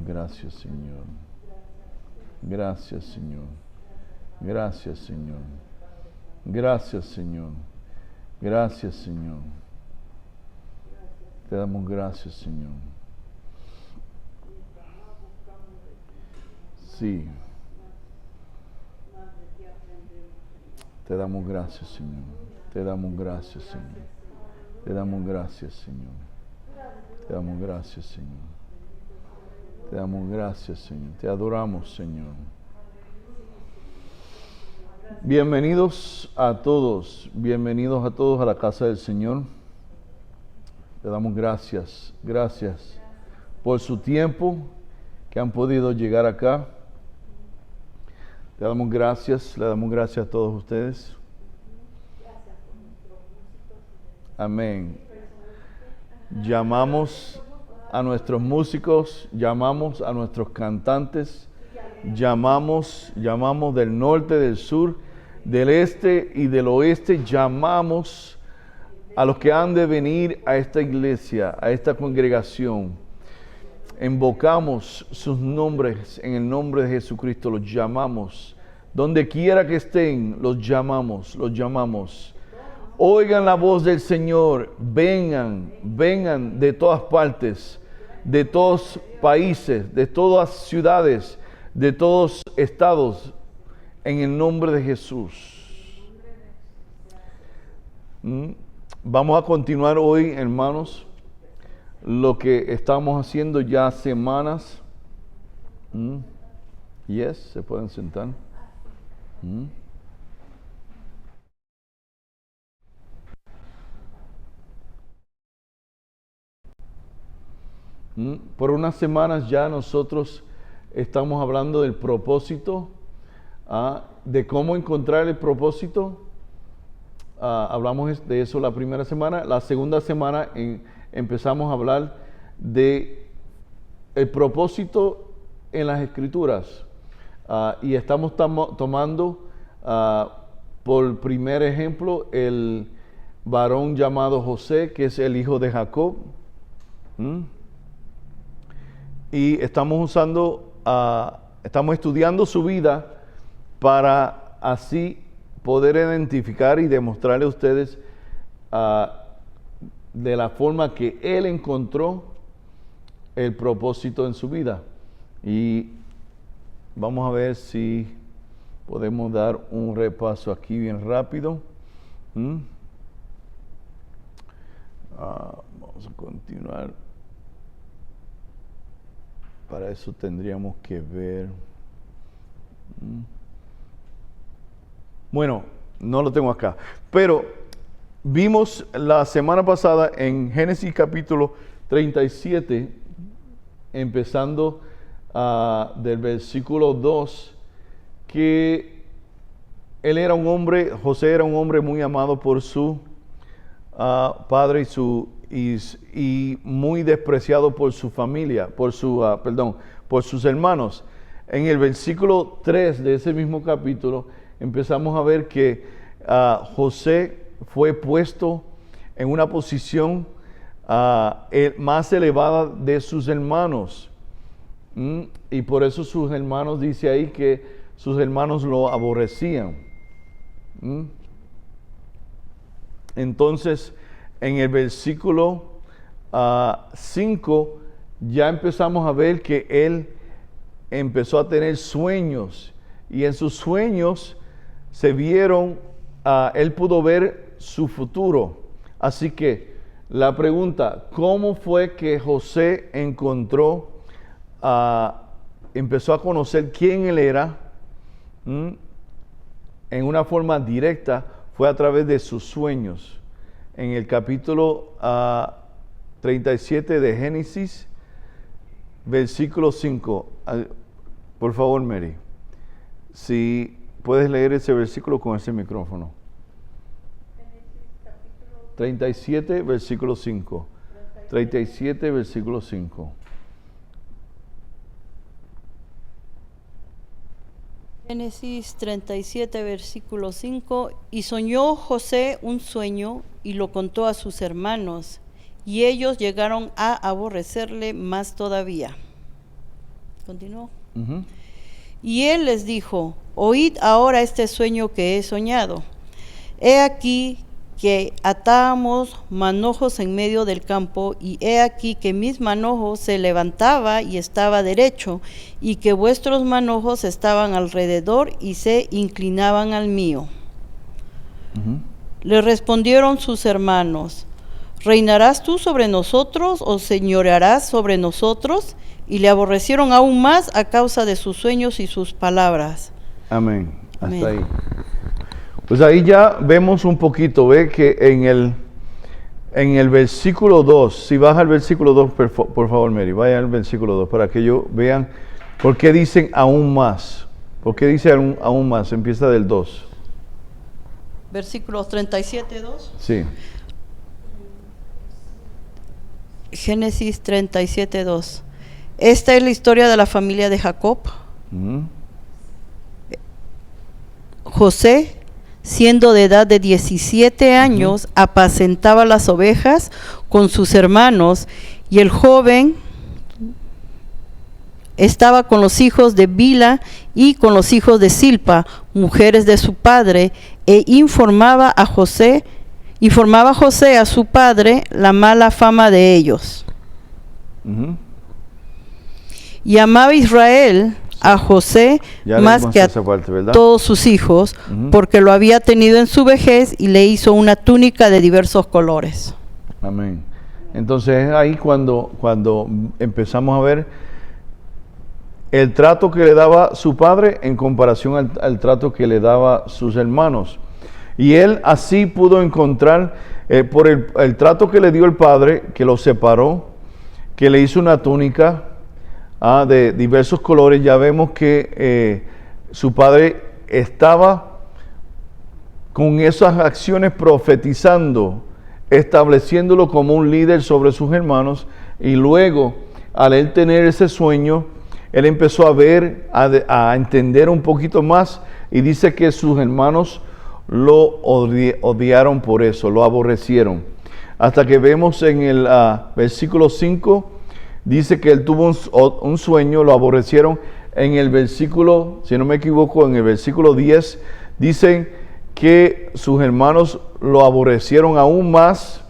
gracias, Señor. Gracias, Señor. Gracias, Señor. Gracias, Señor. Gracias, Señor. Te damos gracias, Señor. Sí. Te damos gracias, Señor. Te damos gracias, Señor. Te damos gracias, Señor. Te damos gracias, Señor. Te damos gracias, Señor. Te adoramos, Señor. Bienvenidos a todos a la casa del Señor. Le damos gracias por su tiempo que han podido llegar acá. Le damos gracias a todos ustedes. Amén. Llamamos a nuestros músicos, llamamos a nuestros cantantes, llamamos del norte, del sur, del este y del oeste, llamamos a los que han de venir a esta iglesia, a esta congregación. Invocamos sus nombres en el nombre de Jesucristo, los llamamos. Donde quiera que estén, los llamamos. Oigan la voz del Señor, vengan de todas partes, de todos países, de todas ciudades, de todos estados, en el nombre de Jesús. Vamos a continuar hoy, hermanos, lo que estamos haciendo ya semanas. Yes, se pueden sentar. Por unas semanas ya nosotros estamos hablando del propósito, de cómo encontrar el propósito. Hablamos de eso la primera semana. La segunda semana empezamos a hablar de el propósito en las Escrituras. Y estamos tomando por primer ejemplo el varón llamado José, que es el hijo de Jacob. Y estamos estudiando su vida para así poder identificar y demostrarle a ustedes de la forma que él encontró el propósito en su vida. Y vamos a ver si podemos dar un repaso aquí bien rápido. Vamos a continuar. Para eso tendríamos que ver. Bueno, no lo tengo acá. Pero vimos la semana pasada en Génesis capítulo 37, empezando del versículo 2, que José era un hombre muy amado por su padre y muy despreciado por su familia, por sus hermanos. En el versículo 3 de ese mismo capítulo empezamos a ver que José fue puesto en una posición más elevada de sus hermanos. Y por eso sus hermanos, dice ahí que sus hermanos lo aborrecían. Entonces, en el versículo 5 ya empezamos a ver que él empezó a tener sueños, y en sus sueños se vieron, él pudo ver su futuro. Así que la pregunta, ¿cómo fue que José empezó a conocer quién él era? En una forma directa fue a través de sus sueños. En el capítulo 37 de Génesis, versículo 5. Por favor, Mary, si puedes leer ese versículo con ese micrófono. 37, versículo 5. 37, versículo 5. Génesis 37, versículo 5. Y soñó José un sueño y lo contó a sus hermanos, y ellos llegaron a aborrecerle más todavía. Continuó. Ujú. Y él les dijo: oíd ahora este sueño que he soñado. He aquí que atábamos manojos en medio del campo, y he aquí que mis manojos se levantaba y estaba derecho, y que vuestros manojos estaban alrededor y se inclinaban al mío. Ujú. Le respondieron sus hermanos: ¿reinarás tú sobre nosotros o señorearás sobre nosotros? Y le aborrecieron aún más a causa de sus sueños y sus palabras. Amén. Hasta Amén. ahí. Pues ahí ya vemos un poquito, ve que en el versículo 2, si baja al versículo 2, por favor, Mary, vaya al versículo 2 para que ellos vean por qué dicen aún más. ¿Por qué dice aún más? Empieza del 2. Versículos 37:2. Sí. Génesis 37:2. Esta es la historia de la familia de Jacob. Ujú. José, siendo de edad de 17 años, apacentaba las ovejas con sus hermanos, y el joven estaba con los hijos de Bila y con los hijos de Silpa, mujeres de su padre, e informaba a José a su padre la mala fama de ellos. Ujú. Y amaba Israel a José Ya más leímos que a esa parte, ¿verdad? todos sus hijos, Ujú. porque lo había tenido en su vejez y le hizo una túnica de diversos colores. Amén. Entonces es ahí cuando empezamos a ver el trato que le daba su padre en comparación al trato que le daba sus hermanos. Y él así pudo encontrar, por el trato que le dio el padre, que lo separó, que le hizo una túnica de diversos colores. Ya vemos que su padre estaba con esas acciones profetizando, estableciéndolo como un líder sobre sus hermanos, y luego, al él tener ese sueño, él empezó a ver, a entender un poquito más, y dice que sus hermanos lo odiaron por eso, lo aborrecieron. Hasta que vemos en el versículo 5, dice que él tuvo un sueño, lo aborrecieron. En el versículo, si no me equivoco, en el versículo 10, dicen que sus hermanos lo aborrecieron aún más,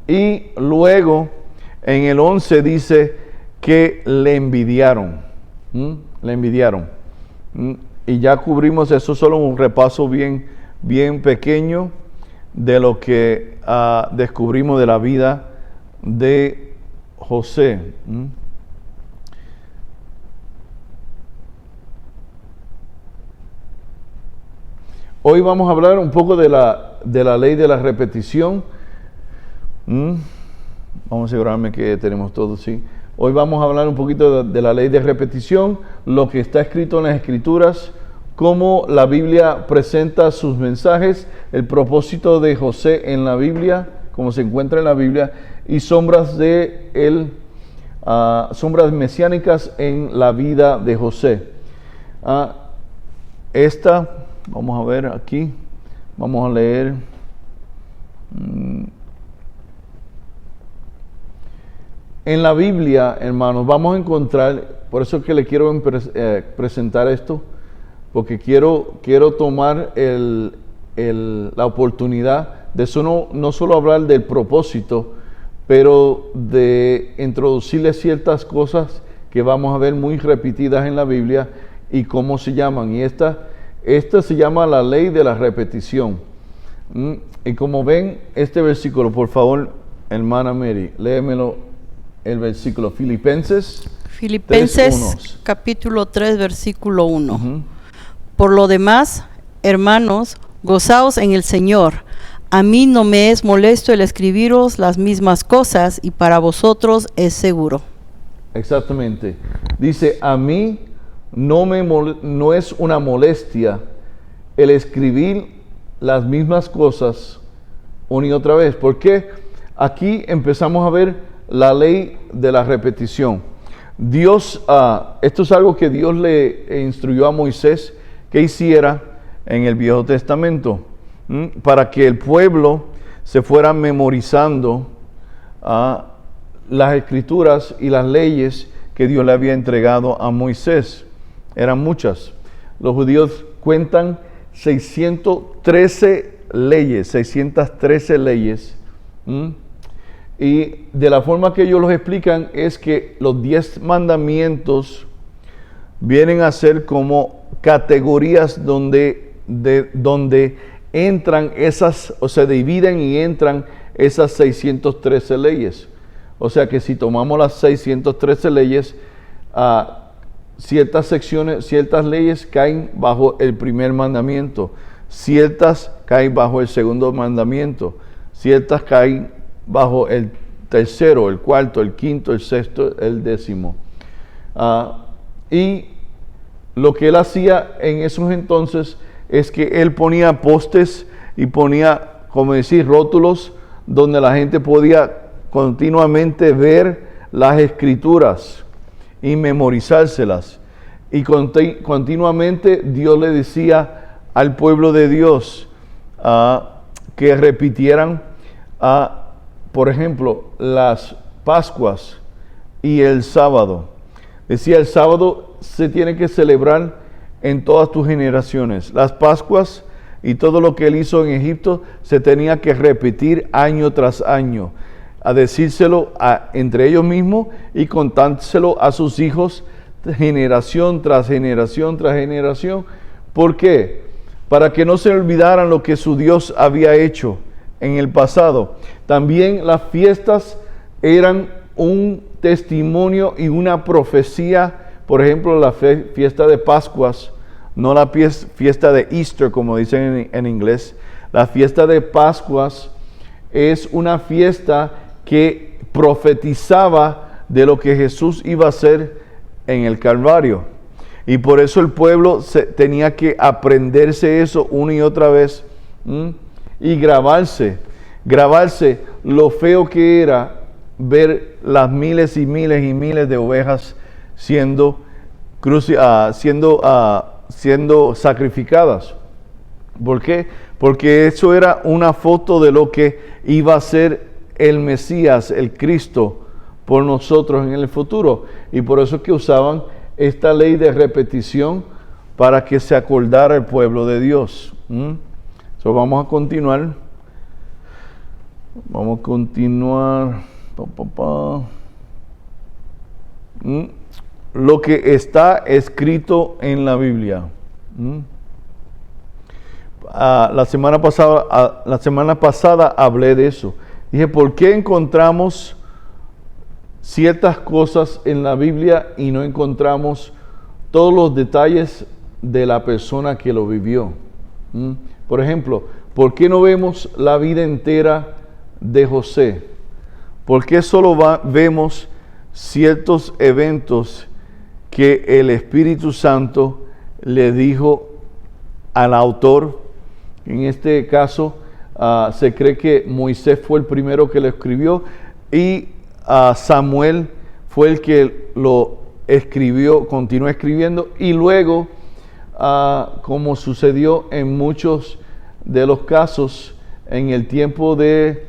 y luego en el 11 dice que le envidiaron. Le envidiaron. Y ya cubrimos eso, solo un repaso bien pequeño de lo que descubrimos de la vida de José. Hoy vamos a hablar un poco de la ley de la repetición. Vamos a asegurarme que tenemos todo, sí. Hoy vamos a hablar un poquito de la ley de repetición, lo que está escrito en las Escrituras, cómo la Biblia presenta sus mensajes, el propósito de José en la Biblia, como se encuentra en la Biblia, y sombras mesiánicas en la vida de José. Vamos a ver aquí, vamos a leer. En la Biblia, hermanos, vamos a encontrar, por eso es que le quiero presentar esto, porque quiero tomar la oportunidad de eso no solo hablar del propósito, pero de introducirle ciertas cosas que vamos a ver muy repetidas en la Biblia y cómo se llaman. Y esta se llama la ley de la repetición. Y como ven, este versículo, por favor, hermana Mary, léemelo. El versículo Filipenses 3:1. Capítulo 3, versículo 1. Uh-huh. Por lo demás, hermanos, gozaos en el Señor. A mí no me es molesto el escribiros las mismas cosas, y para vosotros es seguro. Exactamente. Dice, a mí no es una molestia el escribir las mismas cosas una y otra vez. Porque aquí empezamos a ver la ley de la repetición. Dios, esto es algo que Dios le instruyó a Moisés que hiciera en el Viejo Testamento, para que el pueblo se fuera memorizando las escrituras y las leyes que Dios le había entregado a Moisés. Eran muchas. Los judíos cuentan 613 leyes. Y de la forma que ellos los explican es que los 10 mandamientos vienen a ser como categorías donde entran esas, o se dividen y entran esas 613 leyes. O sea que si tomamos las 613 leyes, ciertas secciones, ciertas leyes caen bajo el primer mandamiento, ciertas caen bajo el segundo mandamiento, ciertas caen bajo el tercero, el cuarto, el quinto, el sexto, el décimo. Y lo que él hacía en esos entonces es que él ponía postes y ponía, como decir, rótulos donde la gente podía continuamente ver las escrituras y memorizárselas. Y continuamente Dios le decía al pueblo de Dios que repitieran, por ejemplo, las Pascuas y el sábado. Decía, el sábado se tiene que celebrar en todas tus generaciones. Las Pascuas y todo lo que él hizo en Egipto se tenía que repetir año tras año, a decírselo entre ellos mismos y contárselo a sus hijos generación tras generación tras generación. ¿Por qué? Para que no se olvidaran lo que su Dios había hecho en el pasado. También las fiestas eran un testimonio y una profecía. Por ejemplo, la fiesta de Pascuas, no la fiesta de Easter, como dicen en inglés. La fiesta de Pascuas es una fiesta que profetizaba de lo que Jesús iba a hacer en el Calvario. Y por eso el pueblo tenía que aprenderse eso una y otra vez y grabarse lo feo que era ver las miles y miles y miles de ovejas siendo sacrificadas. ¿Por qué? Porque eso era una foto de lo que iba a ser el Mesías, el Cristo, por nosotros en el futuro. Y por eso es que usaban esta ley de repetición para que se acordara el pueblo de Dios. Vamos a continuar. Lo que está escrito en la Biblia. La semana pasada hablé de eso. Dije, ¿por qué encontramos ciertas cosas en la Biblia y no encontramos todos los detalles de la persona que lo vivió? Por ejemplo, ¿por qué no vemos la vida entera de José? ¿Por qué solo vemos ciertos eventos que el Espíritu Santo le dijo al autor? En este caso, se cree que Moisés fue el primero que lo escribió y Samuel fue el que lo escribió, continuó escribiendo, y luego, como sucedió en muchos de los casos, en el tiempo de,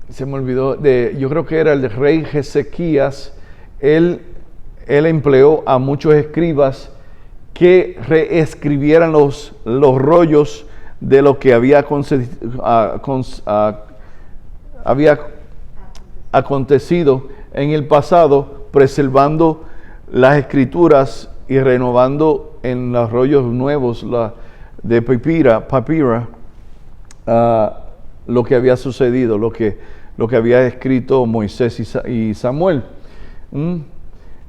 se me olvidó, yo creo que era el rey Ezequías, él empleó a muchos escribas que reescribieran los rollos de lo que había acontecido en el pasado, preservando las escrituras y renovando en los rollos nuevos de papira lo que había sucedido, lo que había escrito Moisés y Samuel.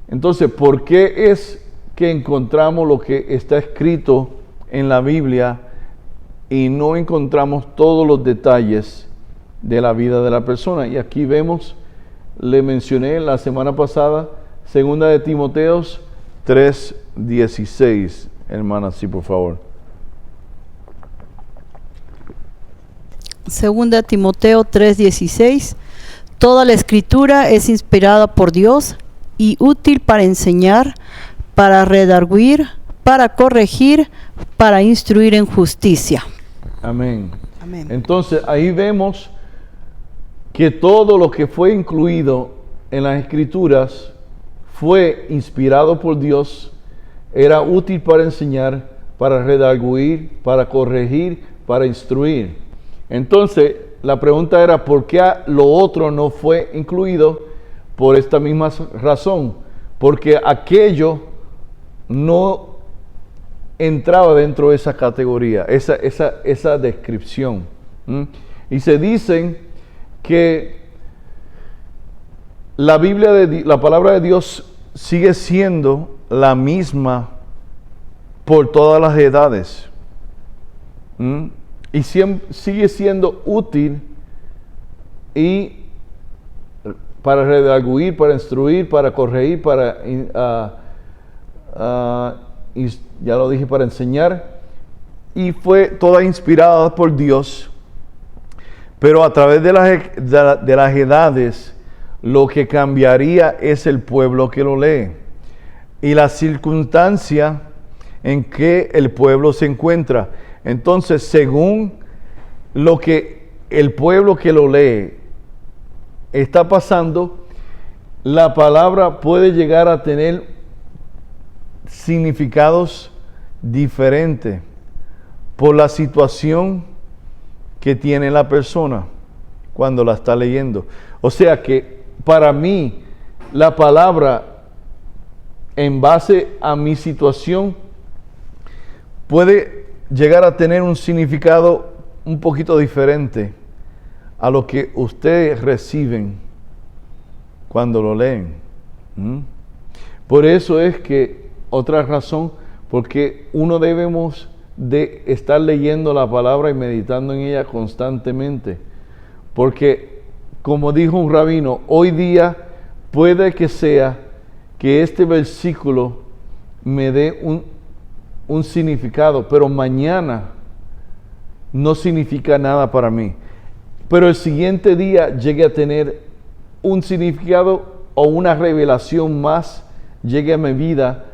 Entonces, ¿por qué es que encontramos lo que está escrito en la Biblia y no encontramos todos los detalles de la vida de la persona? Y aquí vemos, le mencioné la semana pasada, 2 de Timoteo 3:16. Hermana, sí, por favor. 2 Timoteo 3:16. Toda la escritura es inspirada por Dios y útil para enseñar, para redarguir, para corregir, para instruir en justicia. Amén. Amén. Entonces ahí vemos que todo lo que fue incluido en las Escrituras fue inspirado por Dios, era útil para enseñar, para redarguir, para corregir, para instruir. Entonces, la pregunta era, ¿por qué lo otro no fue incluido? Por esta misma razón, porque aquello no entraba dentro de esa categoría, esa descripción. Y se dicen que la palabra de Dios sigue siendo la misma por todas las edades. Y sigue siendo útil y para redarguir, para instruir, para corregir, ya lo dije, para enseñar. Y fue toda inspirada por Dios. Pero a través de las edades, lo que cambiaría es el pueblo que lo lee y la circunstancia en que el pueblo se encuentra. Entonces, según lo que el pueblo que lo lee está pasando, la palabra puede llegar a tener significados diferentes por la situación que tiene la persona cuando la está leyendo. O sea que para mí la palabra, en base a mi situación, puede llegar a tener un significado un poquito diferente a lo que ustedes reciben cuando lo leen. Por eso es que, otra razón, porque uno debemos de estar leyendo la palabra y meditando en ella constantemente. Porque, como dijo un rabino, hoy día puede que sea que este versículo me dé un significado, pero mañana no significa nada para mí. Pero el siguiente día llegue a tener un significado o una revelación más, llegue a mi vida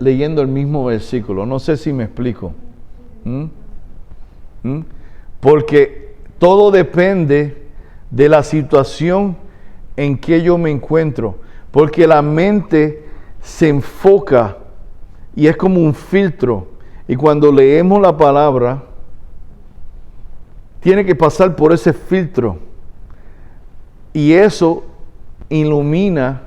leyendo el mismo versículo. No sé si me explico. Porque todo depende de la situación en que yo me encuentro. Porque la mente se enfoca y es como un filtro. Y cuando leemos la palabra, tiene que pasar por ese filtro. Y eso ilumina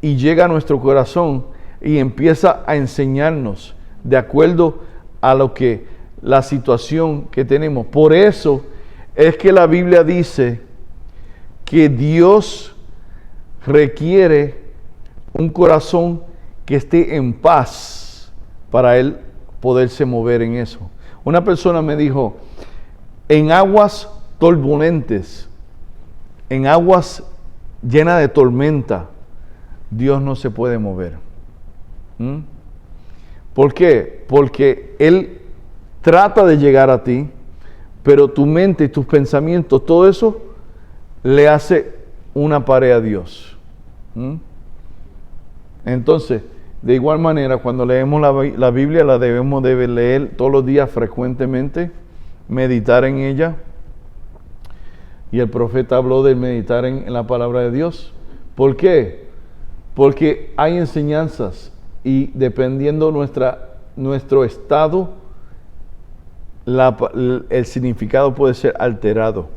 y llega a nuestro corazón y empieza a enseñarnos de acuerdo a lo que la situación que tenemos. Por eso es que la Biblia dice que Dios requiere un corazón que esté en paz para Él poderse mover en eso. Una persona me dijo, en aguas turbulentes, en aguas llenas de tormenta, Dios no se puede mover. ¿Por qué? Porque Él trata de llegar a ti, pero tu mente y tus pensamientos, todo eso le hace una pared a Dios. Entonces, de igual manera, cuando leemos la Biblia, la debemos de leer todos los días frecuentemente, meditar en ella. Y el profeta habló de meditar en la palabra de Dios. ¿Por qué? Porque hay enseñanzas y dependiendo nuestro estado, el significado puede ser alterado.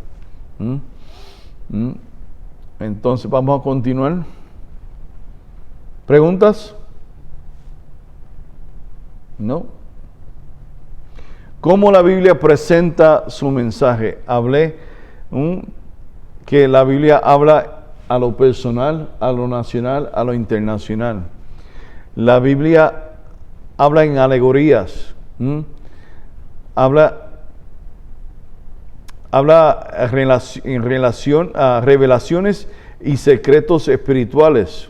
Entonces vamos a continuar. ¿Preguntas? ¿No? ¿Cómo la Biblia presenta su mensaje? Hablé que la Biblia habla a lo personal, a lo nacional, a lo internacional. La Biblia habla en alegorías, habla en relación a revelaciones y secretos espirituales.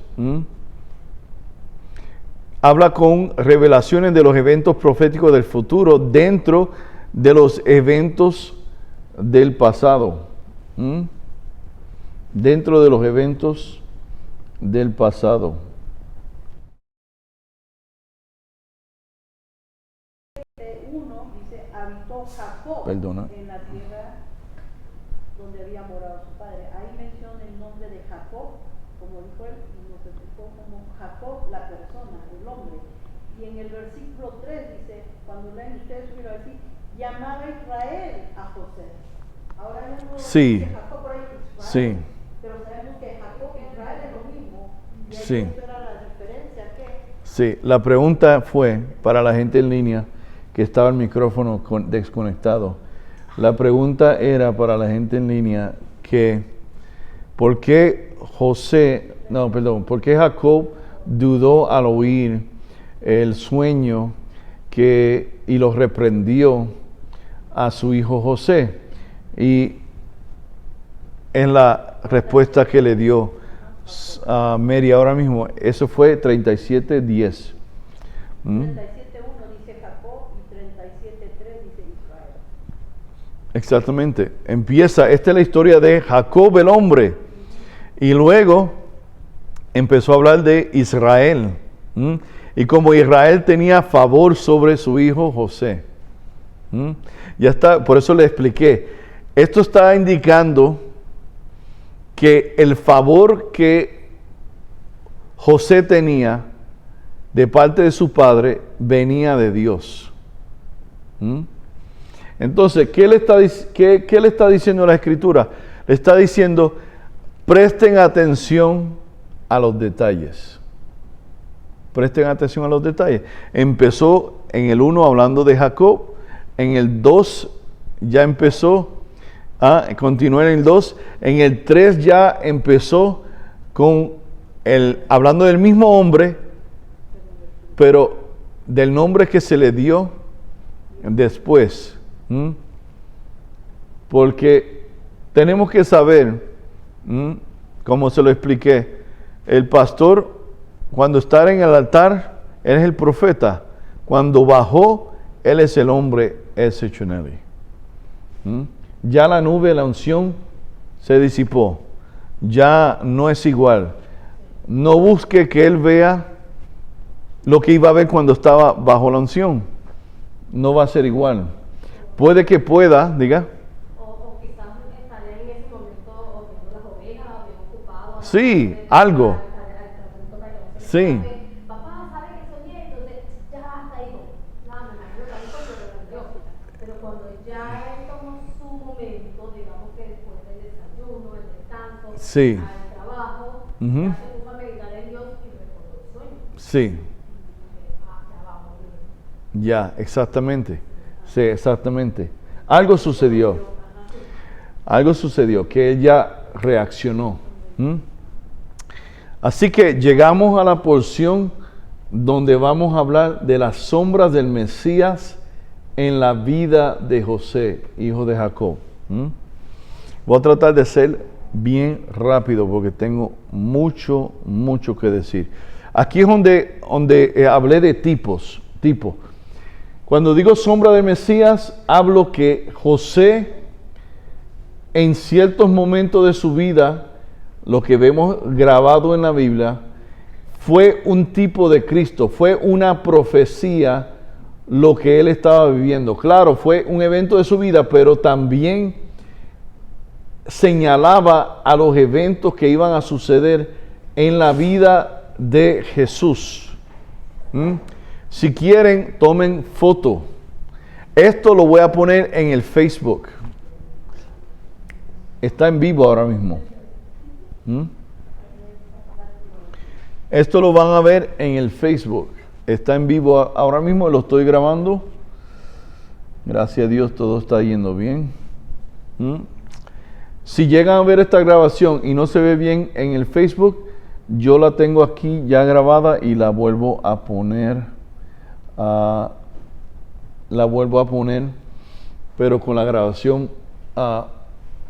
Habla con revelaciones de los eventos proféticos del futuro dentro de los eventos del pasado. Dentro de los eventos del pasado. Uno dice, habitó Jacob Perdona. en la tierra donde había morado su padre. Ahí menciona el nombre nombre de Jacob, como dijo él, y nos explicó como Jacob, la persona, el hombre. Y en el versículo 3 dice, cuando leen ustedes, mira así, llamaba Israel a José. Ahora ya no Sí. dice Jacob, por ahí Israel, Sí. pero sabemos que Jacob y Israel es lo mismo. Y ahí Sí. era la diferencia que... Sí, la pregunta fue para la gente en línea que estaba el micrófono desconectado. La pregunta era para la gente en línea que ¿por qué por qué Jacob dudó al oír el sueño y lo reprendió a su hijo José? Y en la respuesta que le dio Mary ahora mismo, eso fue 37:10. 37:1 dice Jacob y 37:3 dice Israel. Exactamente. Esta es la historia de Jacob el hombre. Y luego empezó a hablar de Israel. Y como Israel tenía favor sobre su hijo José. Ya está, por eso le expliqué. Esto está indicando que el favor que José tenía de parte de su padre venía de Dios. Entonces, ¿qué le está diciendo la Escritura? Le está diciendo, presten atención a los detalles. Presten atención a los detalles. Empezó en el 1 hablando de Jacob, en el 2 ya empezó, continuó en el 2, en el 3 ya empezó hablando del mismo hombre, pero del nombre que se le dio después. Porque tenemos que saber, como se lo expliqué, el pastor cuando está en el altar, él es el profeta. Cuando bajó, él es el hombre excepcional. Ya la nube, la unción se disipó. Ya no es igual. No busque que él vea lo que iba a ver cuando estaba bajo la unción. No va a ser igual. Puede que pueda, diga. O quizás estaría en ese momento o viendo las ovejas, o bien ocupado. Sí, algo. Sí. Papá, ¿sabe que soñé? Entonces, ya hasta ahí. No, me imagino que ahí cuando lo cambió. Pero cuando ya él tomó su momento, digamos que después del desayuno, el descanso, Sí. al trabajo, ya se puso a meditar en Dios y recordó el sueño. Sí. Ya, exactamente. Sí, exactamente. Algo sucedió. Algo sucedió que ella reaccionó. Así que llegamos a la porción donde vamos a hablar de las sombras del Mesías en la vida de José, hijo de Jacob. Voy a tratar de ser bien rápido porque tengo mucho que decir. Aquí es donde hablé de tipo. Cuando digo sombra del Mesías, hablo que José en ciertos momentos de su vida, lo que vemos grabado en la Biblia, fue un tipo de Cristo, fue una profecía lo que él estaba viviendo. Claro, fue un evento de su vida, pero también señalaba a los eventos que iban a suceder en la vida de Jesús. Si quieren, tomen foto. Esto lo voy a poner en el Facebook. Está en vivo ahora mismo. Esto lo van a ver en el Facebook. Está en vivo ahora mismo, lo estoy grabando. Gracias a Dios todo está yendo bien. Si llegan a ver esta grabación y no se ve bien en el Facebook, yo la tengo aquí ya grabada y la vuelvo a poner. Pero con la grabación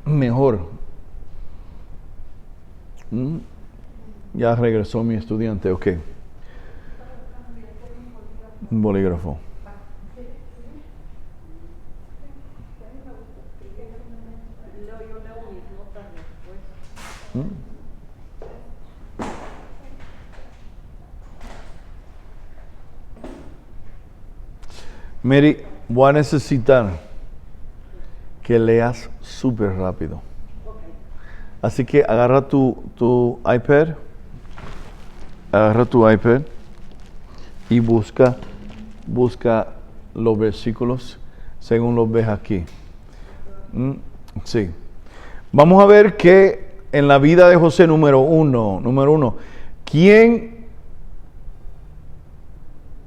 mejor. Ya regresó mi estudiante, ok. Un bolígrafo. Mary, voy a necesitar que leas súper rápido. Así que agarra tu iPad. Agarra tu iPad y busca los versículos según los ves aquí. Sí. Vamos a ver que en la vida de José, número uno, ¿quién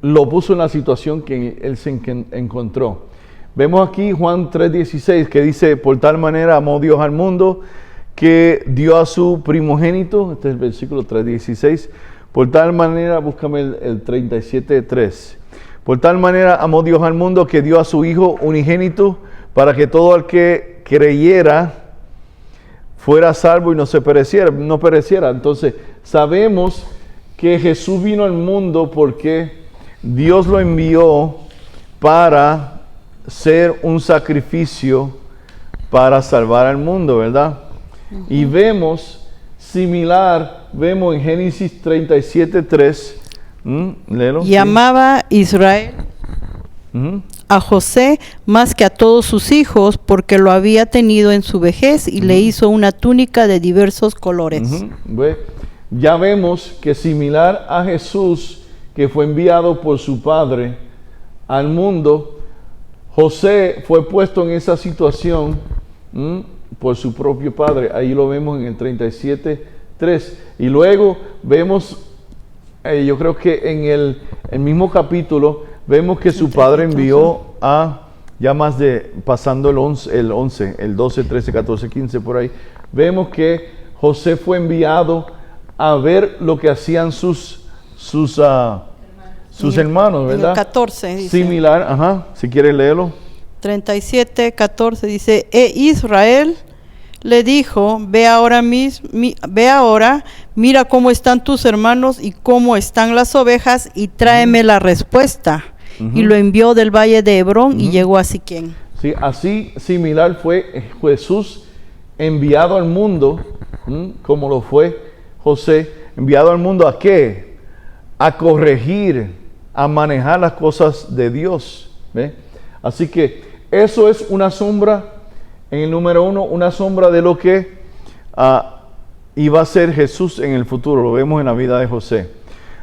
lo puso en la situación que él se encontró? Vemos aquí Juan 3:16 que dice, por tal manera amó Dios al mundo que dio a su primogénito, este es el versículo 3:16, por tal manera, búscame el 37:3, por tal manera amó Dios al mundo que dio a su Hijo unigénito para que todo el que creyera fuera salvo y no pereciera. Entonces, sabemos que Jesús vino al mundo porque Dios lo envió para ser un sacrificio para salvar al mundo, ¿verdad? Y vemos en Génesis 37:3, léelo. Y amaba Israel a José más que a todos sus hijos, porque lo había tenido en su vejez y le hizo una túnica de diversos colores. Ya vemos que similar a Jesús, que fue enviado por su padre al mundo, José fue puesto en esa situación por su propio padre. Ahí lo vemos en el 37:3. Y luego vemos, yo creo que en el mismo capítulo, vemos que su padre envió a, ya más de, pasando el 11, el 12, 13, 14, 15 por ahí, vemos que José fue enviado a ver lo que hacían sus hermanos, ¿verdad? En el 14 dice. Similar, si quieres léelo. 37:14 dice, Israel le dijo, ve ahora, mira cómo están tus hermanos y cómo están las ovejas y tráeme la respuesta. Y lo envió del valle de Hebrón y llegó a Siquén. Sí, así similar fue Jesús enviado al mundo, como lo fue José, enviado al mundo ¿a qué? A corregir, a manejar las cosas de Dios. ¿Ve? Así que eso es una sombra, en el número 1, una sombra de lo que iba a ser Jesús en el futuro. Lo vemos en la vida de José.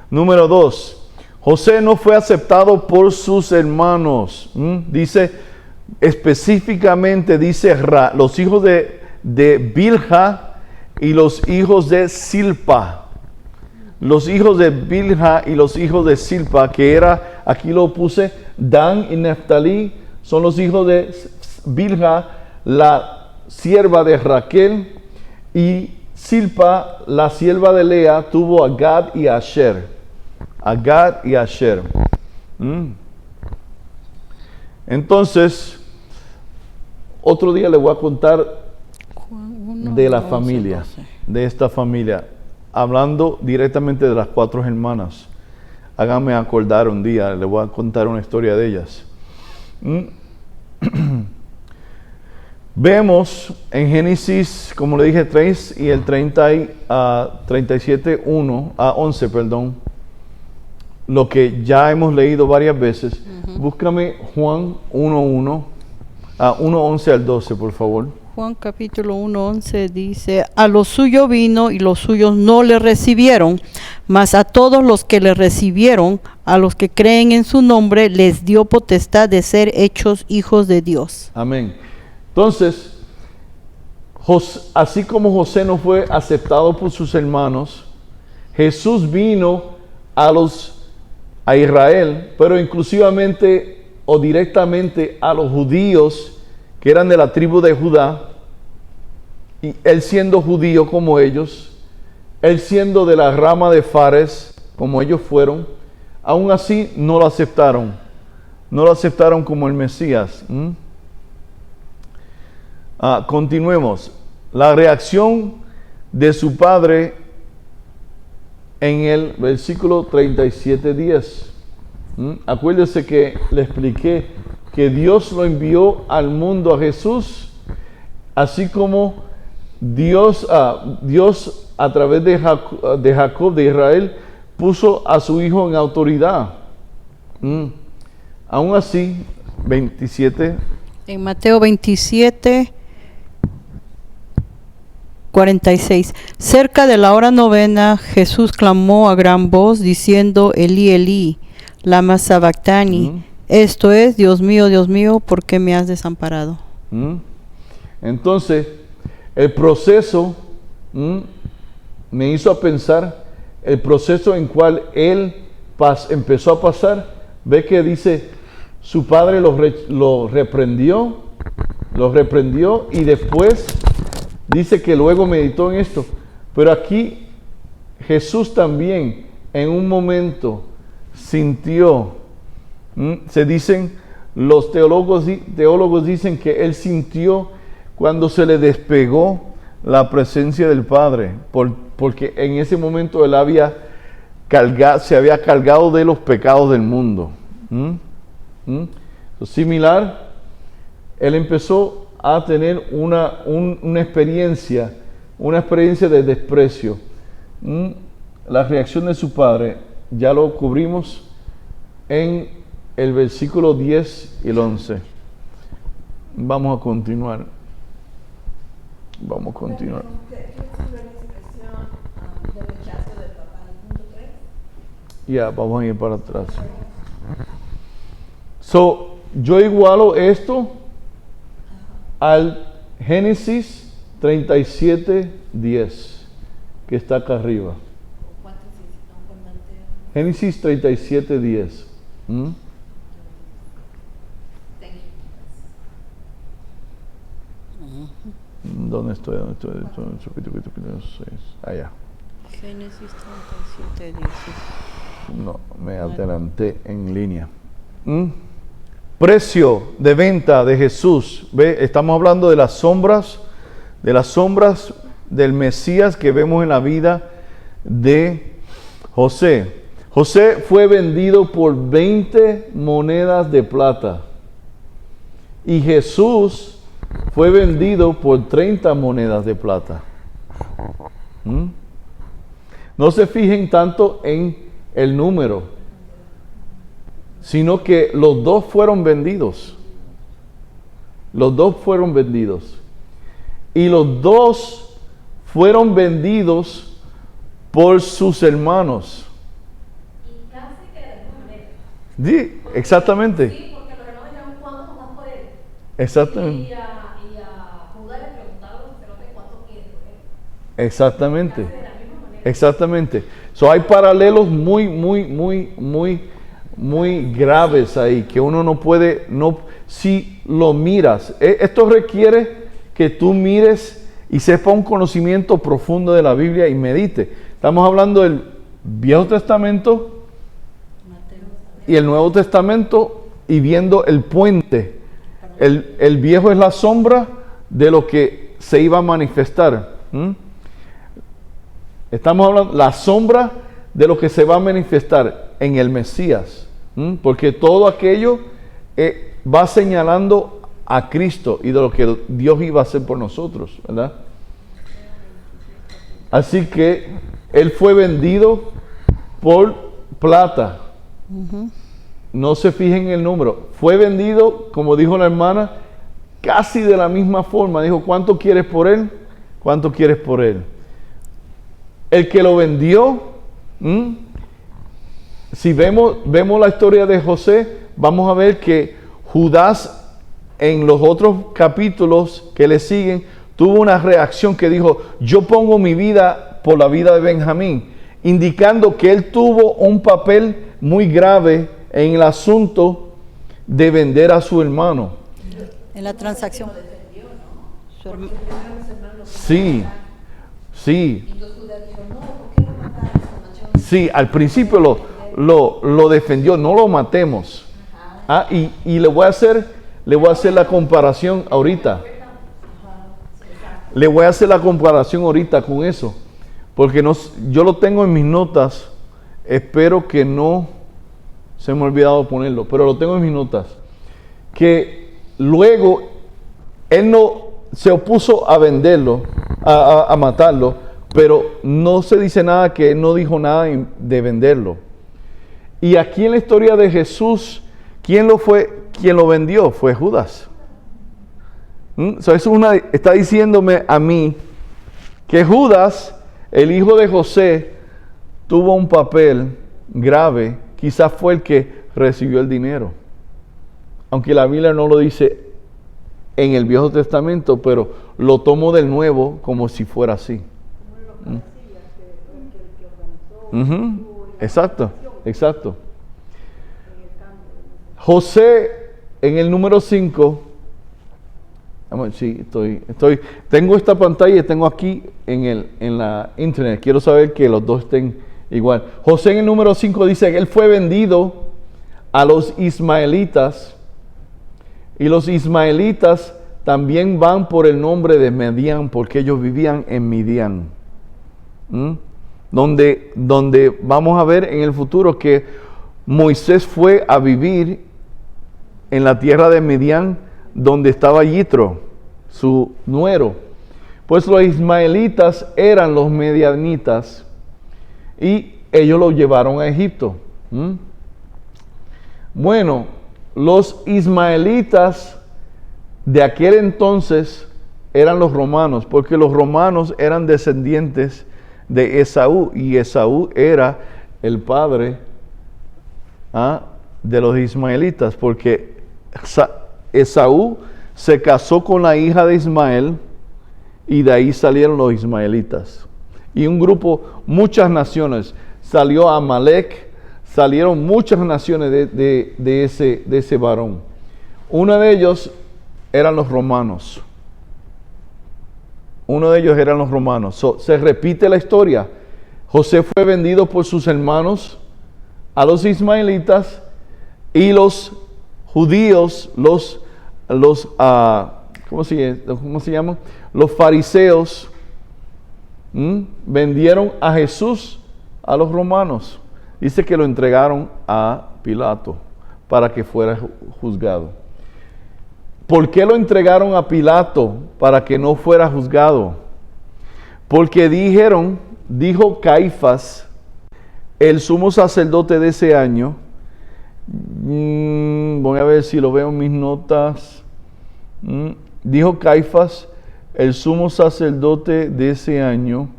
Número 2, José no fue aceptado por sus hermanos. Dice específicamente, los hijos de Bilha y los hijos de Silpa. Los hijos de Bilha y los hijos de Silpa, que era, aquí lo puse, Dan y Neftalí, son los hijos de Bilha, la sierva de Raquel, y Silpa, la sierva de Lea, tuvo a Gad y a Asher. Entonces, otro día le voy a contar de la familia, de esta familia, hablando directamente de las 4 hermanas. Hágame acordar un día, le voy a contar una historia de ellas. Vemos en Génesis, como le dije, 3 y el 37:1 a 11, lo que ya hemos leído varias veces. Búscame Juan 1:11 al 12, por favor. Juan capítulo 1:11 dice, a lo suyo vino y los suyos no le recibieron, mas a todos los que le recibieron, a los que creen en su nombre, les dio potestad de ser hechos hijos de Dios. Amén. Entonces, así como José no fue aceptado por sus hermanos, Jesús vino a Israel, pero inclusivamente o directamente a los judíos que eran de la tribu de Judá, y él siendo judío como ellos, él siendo de la rama de Fares como ellos fueron, aún así no lo aceptaron como el Mesías. Continuemos. La reacción de su padre en el versículo 37:10. Acuérdese que le expliqué que Dios lo envió al mundo a Jesús, así como Dios a través de Jacob, de Israel, puso a su hijo en autoridad. Aún así, 27. En Mateo 27, 46. Cerca de la hora novena, Jesús clamó a gran voz, diciendo, Elí, Elí, lama sabactani. Esto es, Dios mío, ¿por qué me has desamparado? Entonces, el proceso me hizo pensar, el proceso en cual él empezó a pasar, ve que dice, su padre lo reprendió y después dice que luego meditó en esto. Pero aquí Jesús también en un momento sintió, se dicen, los teólogos dicen que él sintió cuando se le despegó la presencia del Padre, porque en ese momento él se había cargado de los pecados del mundo. Similar, él empezó a tener una experiencia de desprecio. La reacción de su padre, ya lo cubrimos en el versículo 10 y el 11. Vamos a continuar. Ya, vamos a ir para atrás. Yo igualo esto al Génesis 37:10, que está acá arriba. Génesis 37:10. ¿Dónde estoy? Allá. Génesis 37:10. No, me adelanté en línea. Precio de venta de Jesús. ¿Ve? Estamos hablando de las sombras del Mesías que vemos en la vida de José. José fue vendido por 20 monedas de plata. Y Jesús fue vendido por 30 monedas de plata. No se fijen tanto en el número, sino que los dos fueron vendidos. Los dos fueron vendidos. Y los dos fueron vendidos por sus hermanos. Y casi que de la misma manera. Sí, exactamente. Sí, porque los hermanos dijeron, ¿cuánto nos das por él? Exactamente. Y a Judá le preguntaron los sacerdotes, ¿cuánto quieres por él? Exactamente. Casi de la misma manera. Exactamente. Hay paralelos muy graves ahí, que uno no puede, si lo miras. Esto requiere que tú mires y sepa un conocimiento profundo de la Biblia y medite. Estamos hablando del Viejo Testamento y el Nuevo Testamento y viendo el puente. El viejo es la sombra de lo que se iba a manifestar. Estamos hablando la sombra de lo que se va a manifestar en el Mesías. Porque todo aquello va señalando a Cristo y de lo que Dios iba a hacer por nosotros, ¿verdad? Así que Él fue vendido por plata. No se fijen en el número. Fue vendido, como dijo la hermana, casi de la misma forma. Dijo, ¿cuánto quieres por él? ¿Cuánto quieres por él? El que lo vendió, si vemos la historia de José, vamos a ver que Judas, en los otros capítulos que le siguen, tuvo una reacción que dijo, yo pongo mi vida por la vida de Benjamín, indicando que él tuvo un papel muy grave en el asunto de vender a su hermano. En la transacción. Su herma- Sí. Sí, al principio lo defendió, no lo matemos. Y le voy a hacer la comparación ahorita. Le voy a hacer la comparación ahorita con eso. Porque yo lo tengo en mis notas. Espero que no se me ha olvidado ponerlo, pero lo tengo en mis notas. Que luego él no se opuso a venderlo, a matarlo, pero no se dice nada que él no dijo nada de venderlo. Y aquí en la historia de Jesús, ¿quién lo vendió? Fue Judas. Está diciéndome a mí que Judas, el hijo de José, tuvo un papel grave, quizás fue el que recibió el dinero. Aunque la Biblia no lo dice en el Viejo Testamento, pero lo tomo del Nuevo como si fuera así. Exacto, exacto. José, en el número 5, sí, tengo esta pantalla y tengo aquí en la internet. Quiero saber que los dos estén igual. José en el número 5 dice que él fue vendido a los ismaelitas, y los ismaelitas también van por el nombre de Medián, porque ellos vivían en Midian. Donde vamos a ver en el futuro que Moisés fue a vivir en la tierra de Midian, donde estaba Yitro, su nuero. Pues los ismaelitas eran los medianitas y ellos lo llevaron a Egipto. Bueno, los ismaelitas de aquel entonces eran los romanos, porque los romanos eran descendientes de Esaú, y Esaú era el padre de los ismaelitas, porque Esaú se casó con la hija de Ismael, y de ahí salieron los ismaelitas. Y un grupo, muchas naciones, salió Amalek, salieron muchas naciones de ese varón. Uno de ellos eran los romanos. Se repite la historia. José fue vendido por sus hermanos a los ismaelitas, y los judíos, ¿cómo se llaman? Los fariseos vendieron a Jesús a los romanos. Dice que lo entregaron a Pilato para que fuera juzgado. ¿Por qué lo entregaron a Pilato para que no fuera juzgado? Porque dijo Caifás, el sumo sacerdote de ese año. Voy a ver si lo veo en mis notas. Dijo Caifás, el sumo sacerdote de ese año,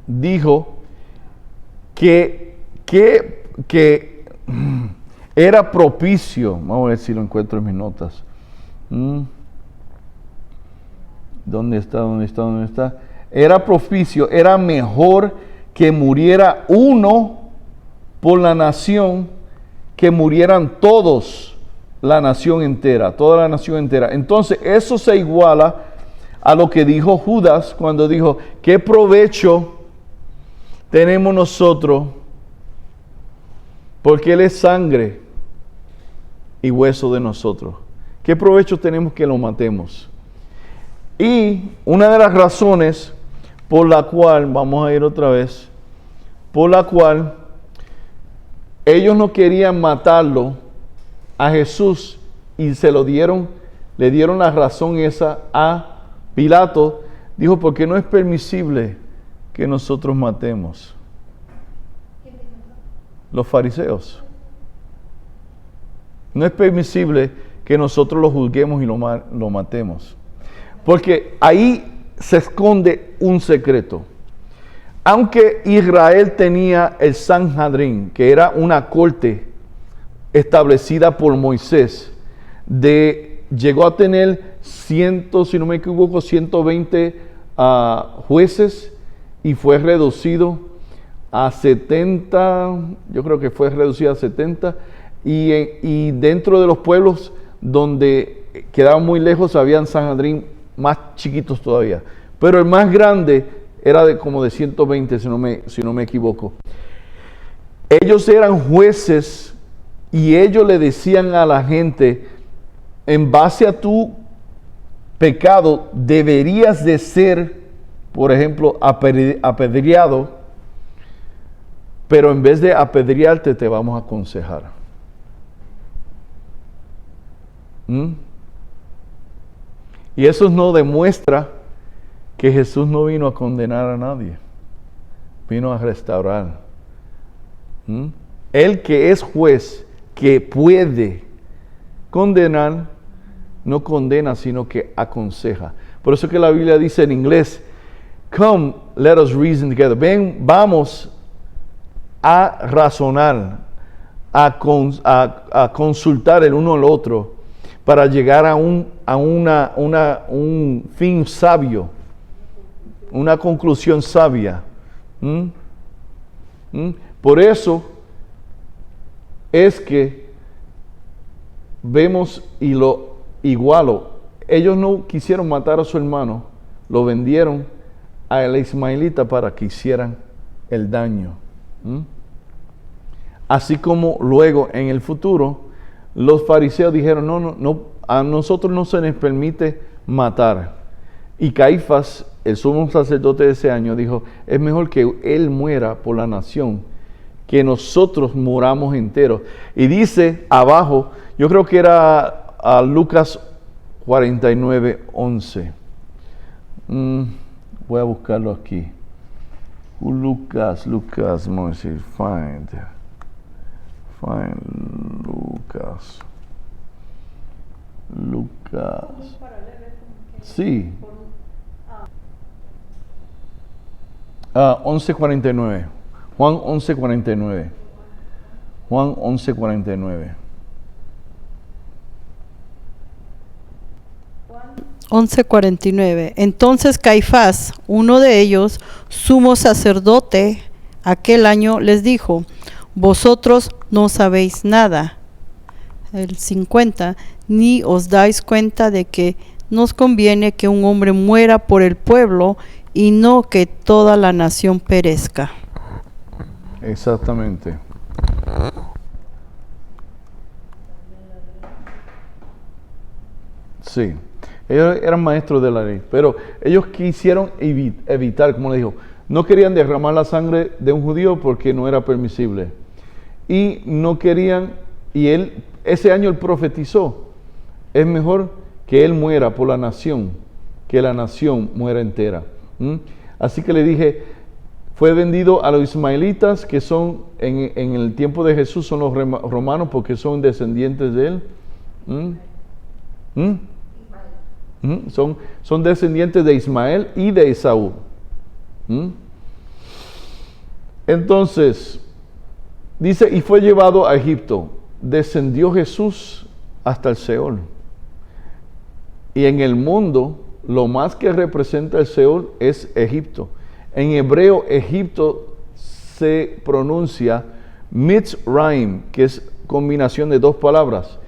dijo que era propicio. Vamos a ver si lo encuentro en mis notas. ¿Dónde está? Era propicio, era mejor que muriera uno por la nación, que murieran todos, toda la nación entera. Entonces, eso se iguala a lo que dijo Judas cuando dijo, ¿qué provecho tenemos nosotros? Porque Él es sangre y hueso de nosotros. ¿Qué provecho tenemos que lo matemos? Y una de las razones por la cual, vamos a ir otra vez, por la cual ellos no querían matarlo a Jesús, y le dieron la razón esa a Pilato, dijo, porque no es permisible que nosotros matemos. Los fariseos. No es permisible que nosotros lo juzguemos y lo matemos. Porque ahí se esconde un secreto. Aunque Israel tenía el Sanhedrin, que era una corte establecida por Moisés, llegó a tener si no me equivoco, 120 jueces, y fue reducido a 70, yo creo que fue reducido a 70, y dentro de los pueblos donde quedaban muy lejos, habían Sanhedrin más chiquitos todavía, pero el más grande era como de 120, si no me equivoco. Ellos eran jueces, y ellos le decían a la gente, en base a tu pecado, deberías de ser, por ejemplo, apedreado, pero en vez de apedrearte, te vamos a aconsejar. Y eso no demuestra que Jesús no vino a condenar a nadie, vino a restaurar. Él, que es juez, que puede condenar, no condena, sino que aconseja. Por eso que la Biblia dice en inglés, come, let us reason together. Ven, vamos a razonar, a consultar el uno al otro para llegar a un fin sabio, una conclusión sabia. Por eso es que vemos y lo igualo. Ellos no quisieron matar a su hermano, lo vendieron a el ismaelita para que hicieran el daño. Así como luego en el futuro los fariseos dijeron, no, a nosotros no se nos permite matar. Y Caifás, el sumo sacerdote de ese año, dijo, es mejor que él muera por la nación, que nosotros muramos enteros. Y dice abajo, yo creo que era a Lucas 49:11. Voy a buscarlo aquí. Lucas, Moisés, find Lucas. Sí. 11:49. Juan 11:49. Juan 11:49. 11:49. Entonces Caifás, uno de ellos, sumo sacerdote, aquel año les dijo, vosotros no sabéis nada. El 50, ni os dais cuenta de que nos conviene que un hombre muera por el pueblo y no que toda la nación perezca. Exactamente. Sí, ellos eran maestros de la ley, pero ellos quisieron evitar, como le dijo, no querían derramar la sangre de un judío porque no era permisible. Y no querían, y él, ese año él profetizó, es mejor que él muera por la nación, que la nación muera entera. Así que le dije, fue vendido a los ismaelitas, que son, en el tiempo de Jesús, son los romanos, porque son descendientes de él. Son descendientes de Ismael y de Esaú. Entonces, dice, y fue llevado a Egipto. Descendió Jesús hasta el Seol. Y en el mundo, lo más que representa el Seol es Egipto. En hebreo, Egipto se pronuncia Mitzrayim, que es combinación de dos palabras,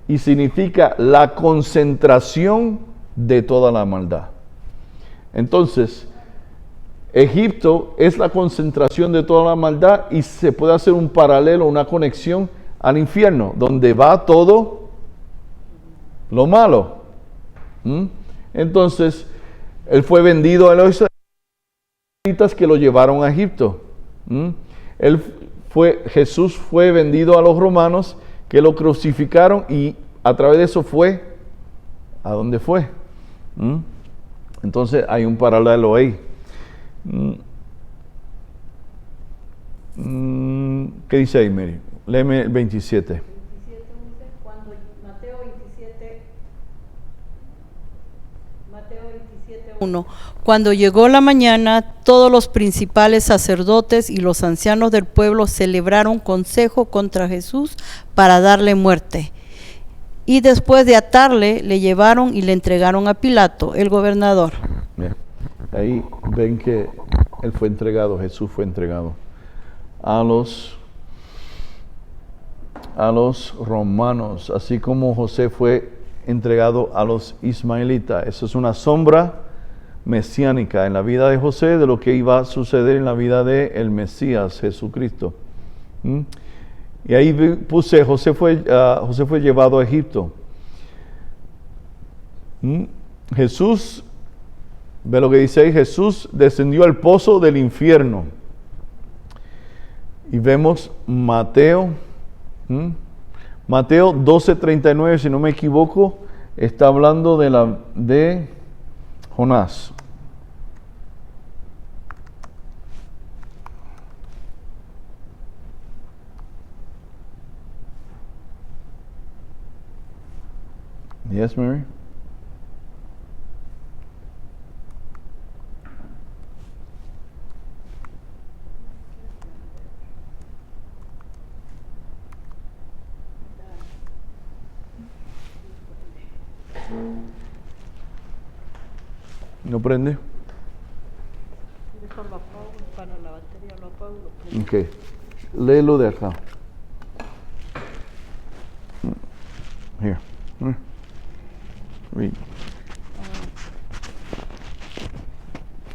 y significa la concentración de toda la maldad. Entonces, Egipto es la concentración de toda la maldad y se puede hacer un paralelo, una conexión al infierno, donde va todo lo malo. Entonces, él fue vendido a los israelitas que lo llevaron a Egipto. Jesús fue vendido a los romanos que lo crucificaron y a través de eso fue a dónde fue. Entonces hay un paralelo ahí. ¿Qué dice ahí, Mary? Léeme el 27. Mateo 27:1. Cuando llegó la mañana, todos los principales sacerdotes y los ancianos del pueblo celebraron consejo contra Jesús para darle muerte. Y después de atarle, le llevaron y le entregaron a Pilato, el gobernador. Bien. Ahí ven que él fue entregado, Jesús fue entregado a los romanos, así como José fue entregado a los ismaelitas. Eso es una sombra mesiánica en la vida de José de lo que iba a suceder en la vida de el Mesías, Jesucristo. Y ahí puse, José fue llevado a Egipto. Jesús, ve lo que dice ahí, Jesús descendió al pozo del infierno. Y vemos Mateo 12:39, si no me equivoco, está hablando de Jonás. Yes, Mary? ¿No prende? Eso lo apago, para la batería lo apago y lo prendo. Ok. Léelo de acá. Here. Read.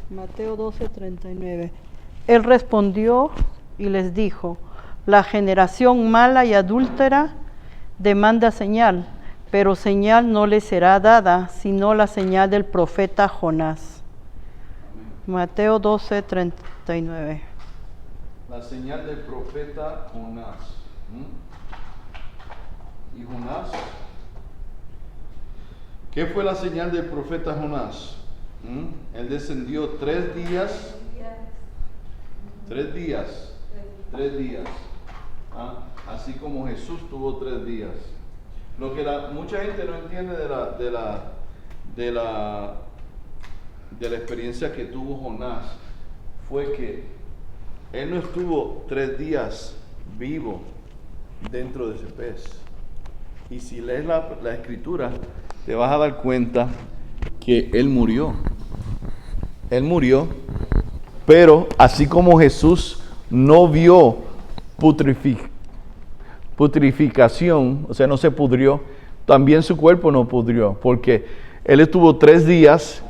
Mateo 12:39. Él respondió y les dijo: la generación mala y adúltera demanda señal, pero señal no le será dada, sino la señal del profeta Jonás. Mateo 12:39. La señal del profeta Jonás. ¿Y Jonás? ¿Qué fue la señal del profeta Jonás? Él descendió 3 días. 3 días. 3 días. Así como Jesús tuvo 3 días. Lo que mucha gente no entiende de la experiencia que tuvo Jonás fue que él no estuvo 3 días vivo dentro de ese pez. Y si lees la escritura, te vas a dar cuenta que él murió. Él murió, pero así como Jesús no vio putrificación, o sea, no se pudrió, también su cuerpo no pudrió, porque él estuvo 3 días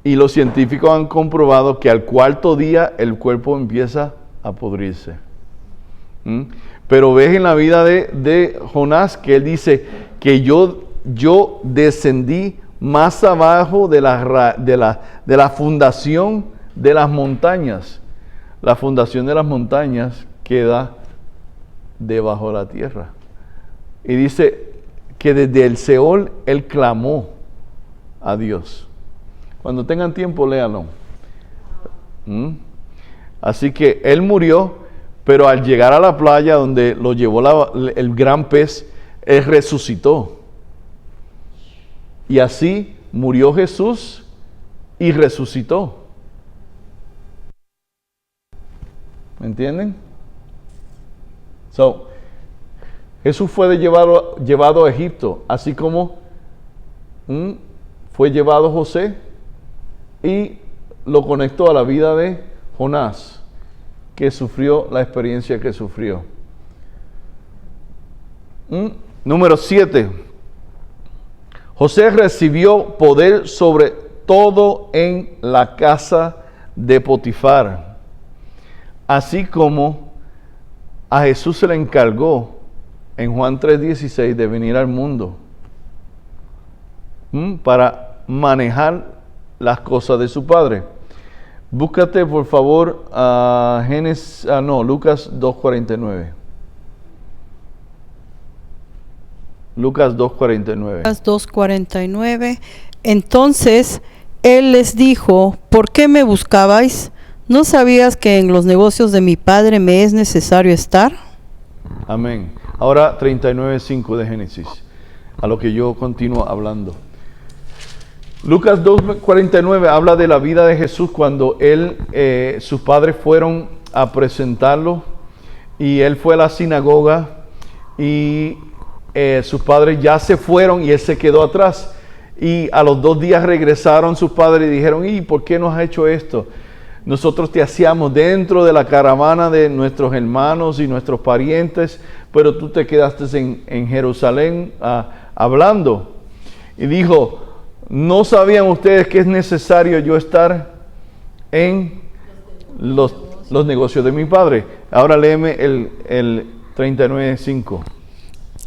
y los científicos han comprobado que al 4º día el cuerpo empieza a pudrirse. Pero ves en la vida de Jonás que él dice que yo descendí más abajo de la fundación de las montañas. La fundación de las montañas queda debajo de la tierra. Y dice que desde el Seol él clamó a Dios. Cuando tengan tiempo, léanlo. Así que él murió, pero al llegar a la playa donde lo llevó el gran pez, él resucitó. Y así murió Jesús y resucitó. ¿Me entienden? Jesús fue llevado a Egipto, así como fue llevado José y lo conectó a la vida de Jonás, que sufrió la experiencia que sufrió. Número 7. José recibió poder sobre todo en la casa de Potifar, así como a Jesús se le encargó en Juan 3:16 de venir al mundo para manejar las cosas de su Padre. Búscate por favor Lucas 2:49. Lucas 2:49. Lucas 2:49. Entonces él les dijo: ¿por qué me buscabais? ¿No sabías que en los negocios de mi Padre me es necesario estar? Amén. Ahora 39:5 de Génesis, a lo que yo continúo hablando. Lucas 2:49 habla de la vida de Jesús cuando sus padres fueron a presentarlo y él fue a la sinagoga y sus padres ya se fueron y él se quedó atrás. Y a los 2 días regresaron sus padres y dijeron: ¿y por qué nos has hecho esto? Nosotros te hacíamos dentro de la caravana de nuestros hermanos y nuestros parientes, pero tú te quedaste en Jerusalén hablando. Y dijo: ¿no sabían ustedes que es necesario yo estar en los negocios de mi Padre? Ahora léeme el 39:5.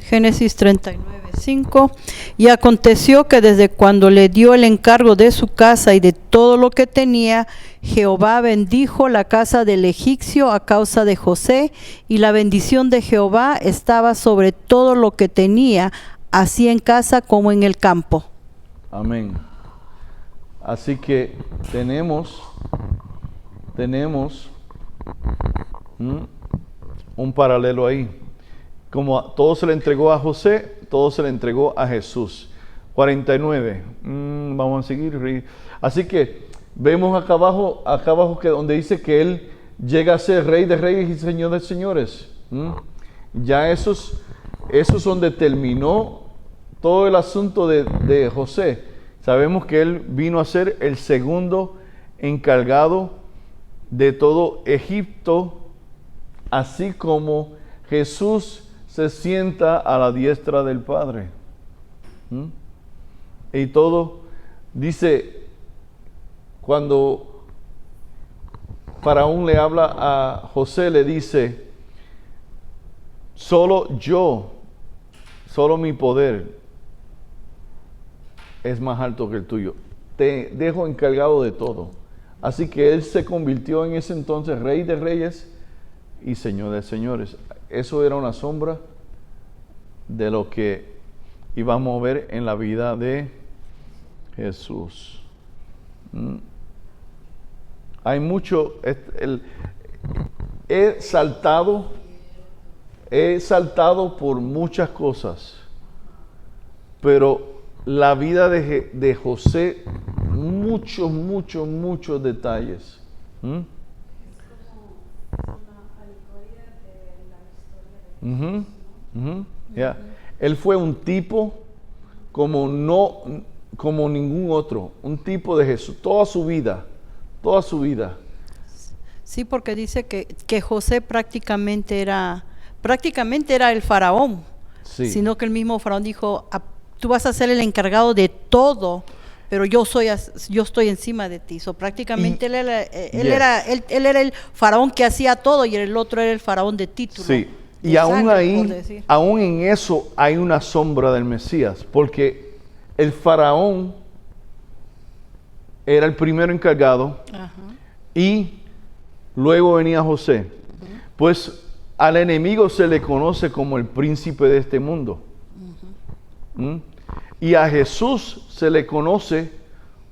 Génesis 39:5. Y aconteció que desde cuando le dio el encargo de su casa y de todo lo que tenía, Jehová bendijo la casa del egipcio a causa de José, y la bendición de Jehová estaba sobre todo lo que tenía, así en casa como en el campo. Amén. Así que tenemos un paralelo ahí. Como todo se le entregó a José, todo se le entregó a Jesús. 49. Vamos a seguir. Así que vemos acá abajo que donde dice que él llega a ser rey de reyes y señor de señores. Ya eso es donde terminó todo el asunto de José. Sabemos que él vino a ser el segundo encargado de todo Egipto, así como Jesús se sienta a la diestra del Padre. Y todo, dice, cuando Faraón le habla a José, le dice, solo mi poder es más alto que el tuyo. Te dejo encargado de todo. Así que él se convirtió en ese entonces rey de reyes y señor de señores. Eso era una sombra de lo que íbamos a ver en la vida de Jesús. Hay mucho, he saltado por muchas cosas, pero la vida de José, muchos detalles. Yeah. Él fue un tipo como ningún otro, un tipo de Jesús, toda su vida. Sí, porque dice que José prácticamente era el faraón, Sí. sino que el mismo faraón dijo, tú vas a ser el encargado de todo, pero yo estoy encima de ti. So, prácticamente él era el faraón que hacía todo y el otro era el faraón de título. Sí. de Y aún sangre, por ahí, decir. aún en eso hay una sombra del Mesías, porque el faraón era el primero encargado. Ajá. Y luego venía José. Pues al enemigo se le conoce como el príncipe de este mundo. Y a Jesús se le conoce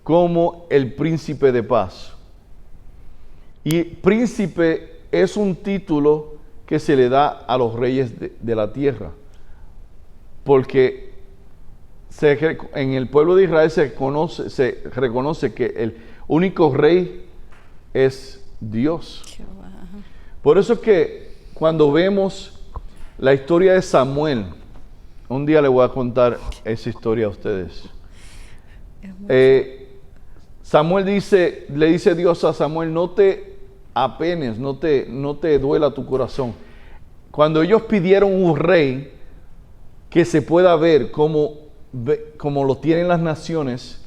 como el príncipe de paz. Y príncipe es un título que se le da a los reyes de la tierra. Porque en el pueblo de Israel se reconoce que el único rey es Dios. Por eso es que cuando vemos la historia de Samuel, un día le voy a contar esa historia a ustedes. Samuel le dice Dios a Samuel, no te apenes, no te duela tu corazón. Cuando ellos pidieron un rey que se pueda ver como lo tienen las naciones,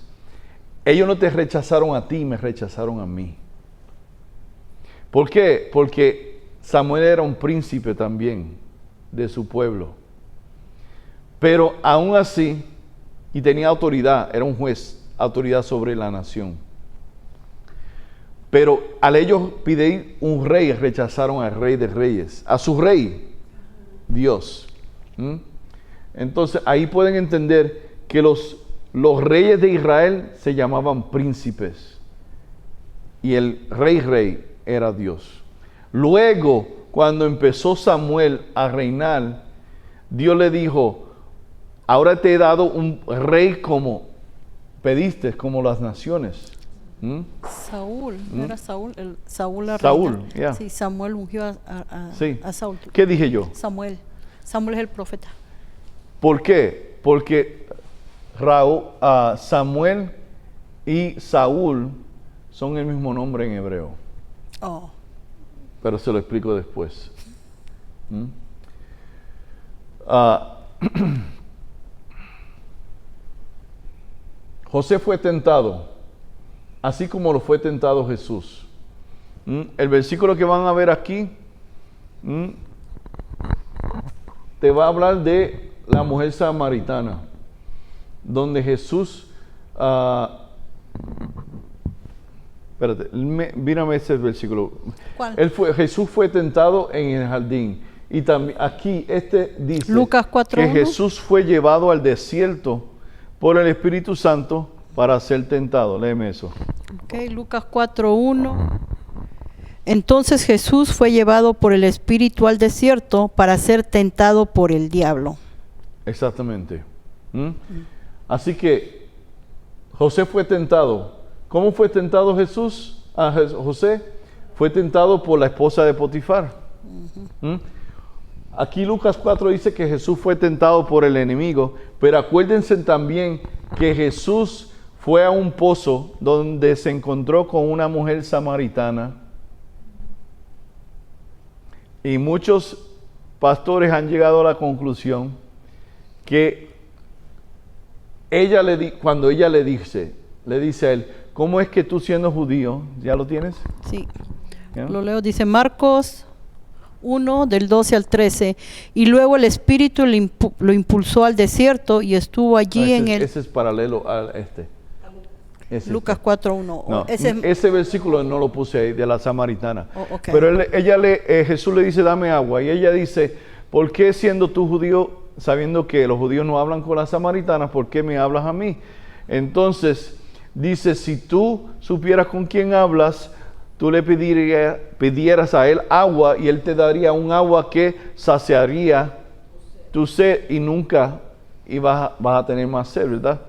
ellos no te rechazaron a ti, me rechazaron a mí. ¿Por qué? Porque Samuel era un príncipe también de su pueblo. Pero aún así, y tenía autoridad, era un juez, autoridad sobre la nación. Pero al ellos pedir un rey, rechazaron al rey de reyes, a su rey, Dios. Entonces ahí pueden entender que los reyes de Israel se llamaban príncipes. Y el rey era Dios. Luego, cuando empezó Samuel a reinar, Dios le dijo, ahora te he dado un rey como pediste, como las naciones. Saúl, ¿no era Saúl? Saúl la Saúl, reina. yeah. Sí, Samuel ungió Sí. a Saúl. ¿Qué dije yo? Samuel es el profeta. ¿Por qué? Porque Samuel y Saúl son el mismo nombre en hebreo. Oh. Pero se lo explico después. José fue tentado, así como lo fue tentado Jesús. El versículo que van a ver aquí te va a hablar de la mujer samaritana, donde Jesús, espérate, mírame ese versículo. ¿Cuál? Jesús fue tentado en el jardín. Y también aquí dice Lucas 4:1. que Jesús fue llevado al desierto por el Espíritu Santo para ser tentado. Léeme eso. Ok, Lucas 4:1. Entonces Jesús fue llevado por el Espíritu al desierto para ser tentado por el diablo. Exactamente. Así que José fue tentado. ¿Cómo fue tentado José? Fue tentado por la esposa de Potifar. ¿Mm? Aquí Lucas 4 dice que Jesús fue tentado por el enemigo, pero acuérdense también que Jesús fue a un pozo donde se encontró con una mujer samaritana. Y muchos pastores han llegado a la conclusión que cuando ella le dice a él, ¿cómo es que tú siendo judío, ya lo tienes? Sí. ¿Ya? Lo leo, dice Marcos 1, del 12 al 13. Y luego el Espíritu lo impulsó al desierto y estuvo allí Ese es paralelo a este. Lucas 4, 1. No, ese versículo no lo puse ahí, de la samaritana. Oh, okay. Pero Jesús le dice, dame agua. Y ella dice, ¿por qué siendo tú judío, sabiendo que los judíos no hablan con las samaritanas, por qué me hablas a mí? Entonces dice, si tú supieras con quién hablas, tú le pidieras a él agua y él te daría un agua que saciaría tu sed y nunca vas a tener más sed, ¿verdad?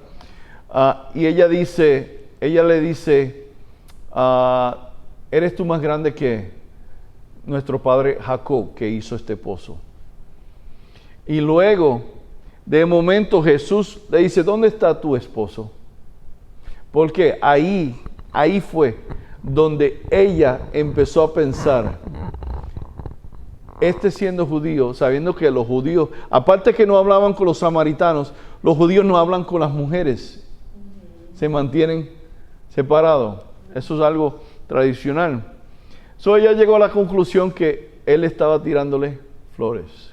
Y ella le dice, ¿eres tú más grande que nuestro padre Jacob que hizo este pozo? Y luego, de momento Jesús le dice, ¿dónde está tu esposo? Porque ahí fue donde ella empezó a pensar, siendo judío, sabiendo que los judíos, aparte que no hablaban con los samaritanos, los judíos no hablan con las mujeres, se mantienen separados. Eso es algo tradicional. So ella llegó a la conclusión que él estaba tirándole flores.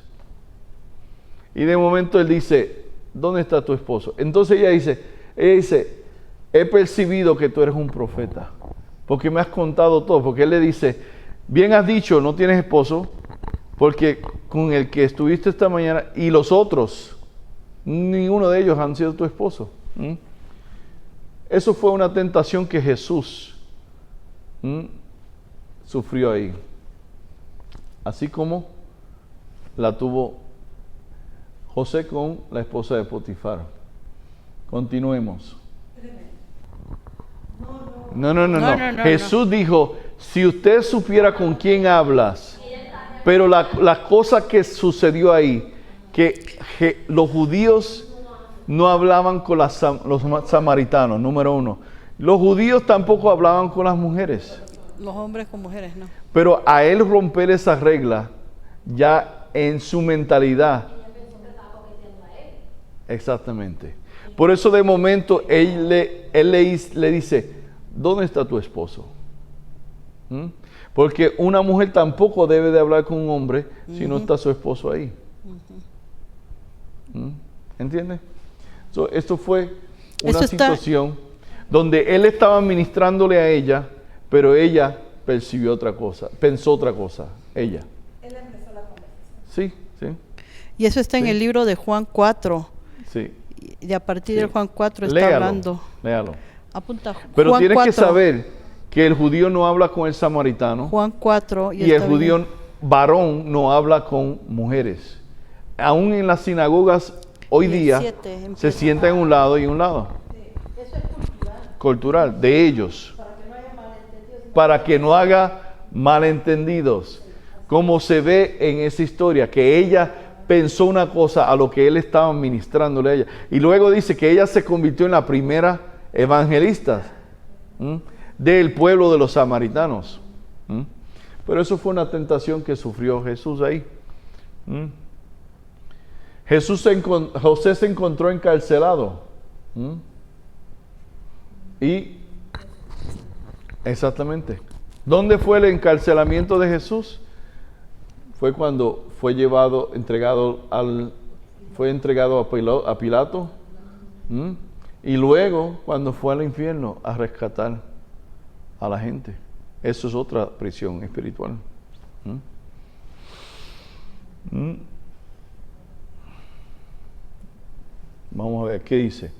Y de momento él dice, ¿dónde está tu esposo? Entonces ella dice, he percibido que tú eres un profeta, porque me has contado todo. Porque él le dice, bien has dicho, no tienes esposo, porque con el que estuviste esta mañana y los otros, ninguno de ellos han sido tu esposo. Eso fue una tentación que Jesús sufrió ahí. Así como la tuvo José con la esposa de Potifar. Continuemos. No. Jesús dijo, si usted supiera con quién hablas, pero la cosa que sucedió ahí, que los judíos no hablaban con los samaritanos, número uno. Los judíos tampoco hablaban con las mujeres. Los hombres con mujeres, no. Pero a él romper esa regla, ya en su mentalidad. Exactamente. Por eso de momento él le dice, ¿dónde está tu esposo? Porque una mujer tampoco debe de hablar con un hombre si no está su esposo ahí. ¿Entiendes? Esto fue una situación donde él estaba ministrándole a ella, pero ella percibió otra cosa, pensó otra cosa, ella. Él empezó la conversación. Sí. Y eso está en el libro de Juan 4. Sí. Y a partir del Juan 4 está hablando. Léalo. Apunta. Pero Juan tienes 4, que saber que el judío no habla con el samaritano. Juan 4. Y el judío varón no habla con mujeres. Aún en las sinagogas hoy día se sienta en un lado y en un lado. Eso es cultural. Cultural, de ellos. Para que no haga malentendidos. Como se ve en esa historia, que ella pensó una cosa a lo que él estaba ministrándole a ella. Y luego dice que ella se convirtió en la primera evangelista del pueblo de los samaritanos. Pero eso fue una tentación que sufrió Jesús ahí. José se encontró encarcelado. Y exactamente. ¿Dónde fue el encarcelamiento de Jesús? Fue cuando fue entregado a Pilato. Y luego cuando fue al infierno a rescatar a la gente. Eso es otra prisión espiritual. Vamos a ver, ¿qué dice?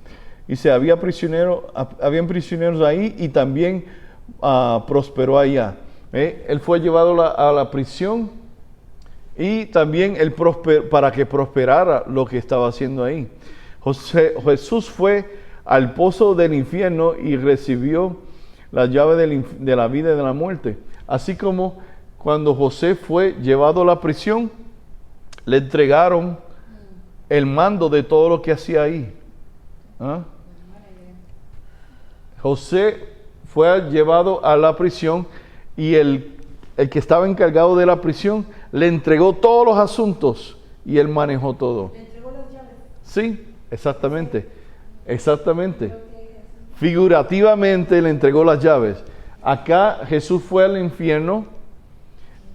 Dice, habían prisioneros ahí y también prosperó allá. Él fue llevado a la prisión y también para que prosperara lo que estaba haciendo ahí. Jesús fue al pozo del infierno y recibió la llave de la vida y de la muerte. Así como cuando José fue llevado a la prisión, le entregaron el mando de todo lo que hacía ahí. ¿Ah? José fue llevado a la prisión y el que estaba encargado de la prisión le entregó todos los asuntos y él manejó todo. Le entregó las llaves. Sí, exactamente, exactamente. Figurativamente le entregó las llaves. Acá Jesús fue al infierno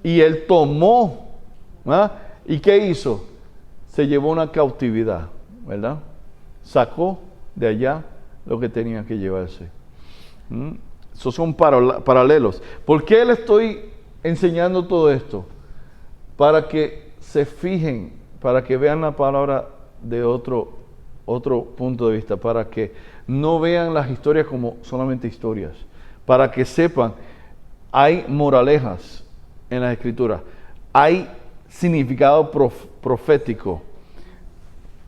y él tomó, ¿ah? ¿Y qué hizo? Se llevó una cautividad, ¿verdad? Sacó de allá lo que tenía que llevarse. Esos son paralelos. ¿Por qué le estoy enseñando todo esto? Para que se fijen, para que vean la palabra de otro punto de vista, para que no vean las historias como solamente historias, para que sepan, hay moralejas en las escrituras, hay significado profético.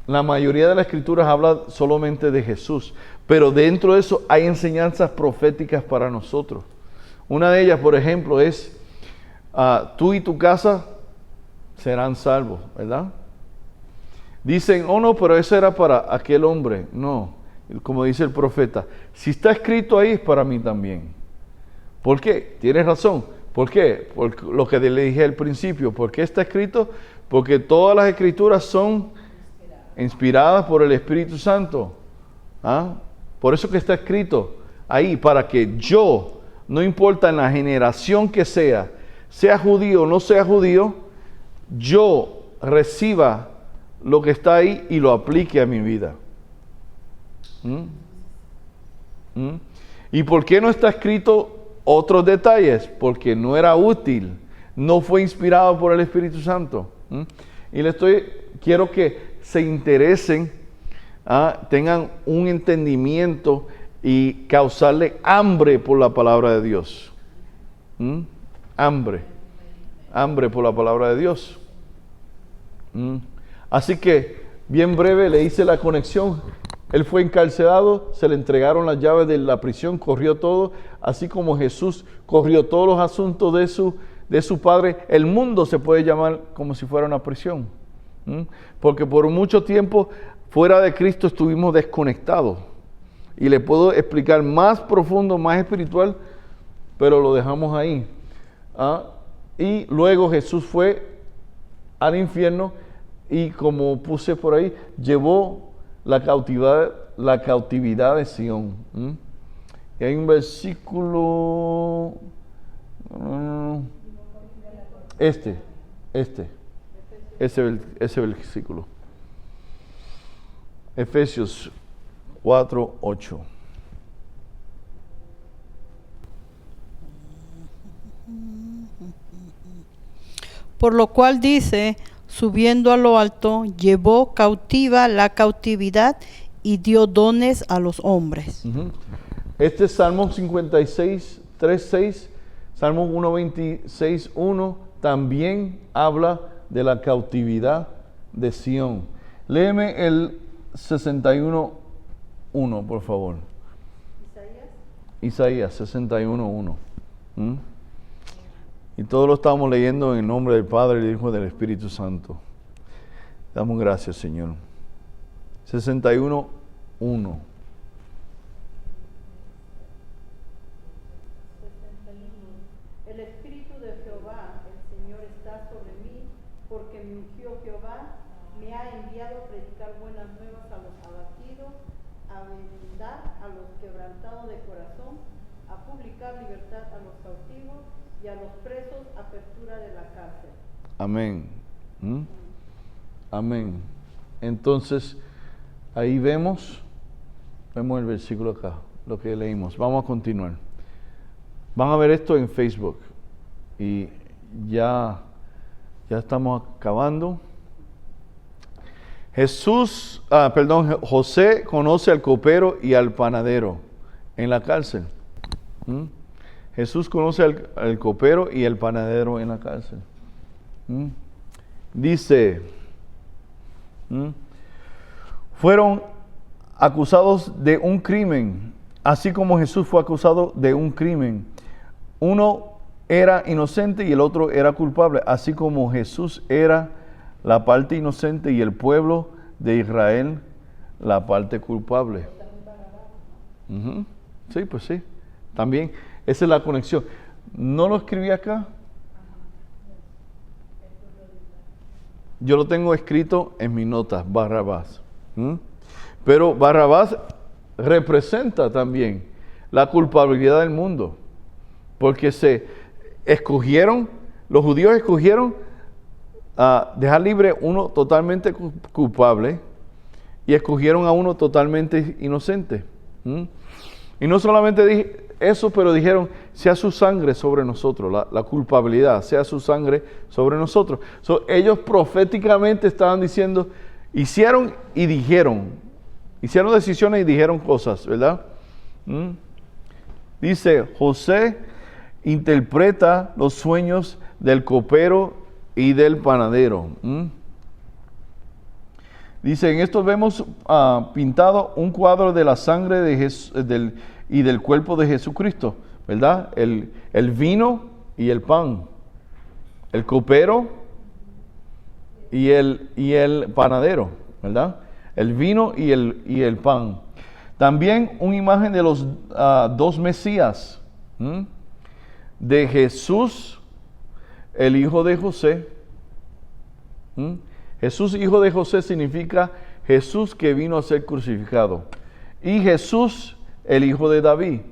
La mayoría de las escrituras habla solamente de Jesús, pero dentro de eso hay enseñanzas proféticas para nosotros. Una de ellas, por ejemplo, es tú y tu casa serán salvos, ¿verdad? Dicen, oh no, pero eso era para aquel hombre. No, como dice el profeta, si está escrito ahí es para mí también. ¿Por qué? Tienes razón. ¿Por qué? Por lo que le dije al principio. ¿Por qué está escrito? Porque todas las escrituras son inspiradas por el Espíritu Santo. ¿Ah? Por eso que está escrito ahí, para que yo, no importa en la generación que sea judío o no sea judío, yo reciba lo que está ahí y lo aplique a mi vida. ¿Y por qué no está escrito otros detalles? Porque no era útil, no fue inspirado por el Espíritu Santo. Y quiero que se interesen, tengan un entendimiento y causarle hambre por la palabra de Dios. Hambre por la palabra de Dios. Así que, bien breve, le hice la conexión. Él fue encarcelado, se le entregaron las llaves de la prisión, corrió todo, así como Jesús corrió todos los asuntos de su Padre. El mundo se puede llamar como si fuera una prisión, porque por mucho tiempo fuera de Cristo estuvimos desconectados. Y le puedo explicar más profundo, más espiritual, pero lo dejamos ahí. Y luego Jesús fue al infierno y, como puse por ahí, llevó la cautividad de Sión. Y hay un versículo, ese versículo, Efesios 4:8. Por lo cual dice, subiendo a lo alto, llevó cautiva la cautividad y dio dones a los hombres. Este es Salmo 56, 3:6, Salmo 126:1, también habla de la cautividad de Sión. Léeme el 61:1, por favor. Isaías 61:1. Y todos lo estamos leyendo en el nombre del Padre, del Hijo y del Espíritu Santo. Damos gracias, Señor. 61:1. El Espíritu de Jehová, el Señor, está sobre mí, porque me ungió Jehová, me ha enviado a predicar buenas nuevas a los abatidos, a vendar a los quebrantados de corazón, a publicar libertad a los cautivos y a los presos apertura de la cárcel. Amén. Amén. Entonces, ahí vemos el versículo acá, lo que leímos. Vamos a continuar. Van a ver esto en Facebook. Y ya estamos acabando. José conoce al copero y al panadero en la cárcel. Jesús conoce al copero y al panadero en la cárcel. Dice, fueron acusados de un crimen, así como Jesús fue acusado de un crimen. Uno era inocente y el otro era culpable, así como Jesús era la parte inocente y el pueblo de Israel la parte culpable. Uh-huh. Sí, pues sí. También, esa es la conexión. ¿No lo escribí acá? Yo lo tengo escrito en mis notas, Barrabás. Pero Barrabás representa también la culpabilidad del mundo. Porque los judíos escogieron dejar libre uno totalmente culpable y escogieron a uno totalmente inocente. Y no solamente eso, pero dijeron, sea su sangre sobre nosotros, la culpabilidad, sea su sangre sobre nosotros. Ellos proféticamente estaban diciendo, hicieron decisiones y dijeron cosas, ¿verdad? Dice, José interpreta los sueños del copero y del panadero. Dice, en esto vemos pintado un cuadro de la sangre de y del cuerpo de Jesucristo, ¿verdad? El vino y el pan, el copero y el panadero, ¿verdad? El vino y el pan. También una imagen de los dos Mesías, de Jesús, el hijo de José. Jesús, hijo de José, significa Jesús que vino a ser crucificado. Y Jesús, el hijo de David,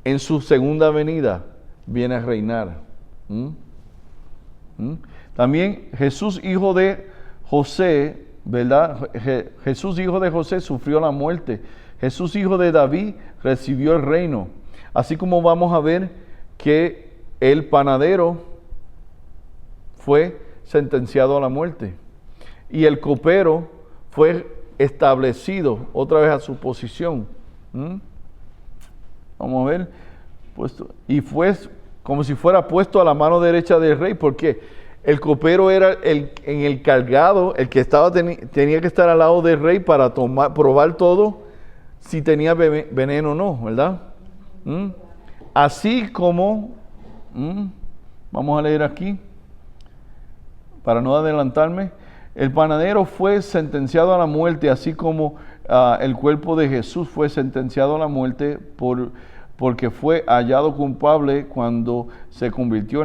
en su segunda venida, viene a reinar. También Jesús, hijo de José, ¿verdad? Jesús, hijo de José, sufrió la muerte. Jesús, hijo de David, recibió el reino. Así como vamos a ver que el panadero fue sentenciado a la muerte. Y el copero fue establecido otra vez a su posición. Vamos a ver. Y fue como si fuera puesto a la mano derecha del rey, porque el copero era el encargado, el que tenía que estar al lado del rey para probar todo, si tenía veneno o no, ¿verdad? Así como, vamos a leer aquí, para no adelantarme, el panadero fue sentenciado a la muerte, así como el cuerpo de Jesús fue sentenciado a la muerte porque fue hallado culpable cuando se convirtió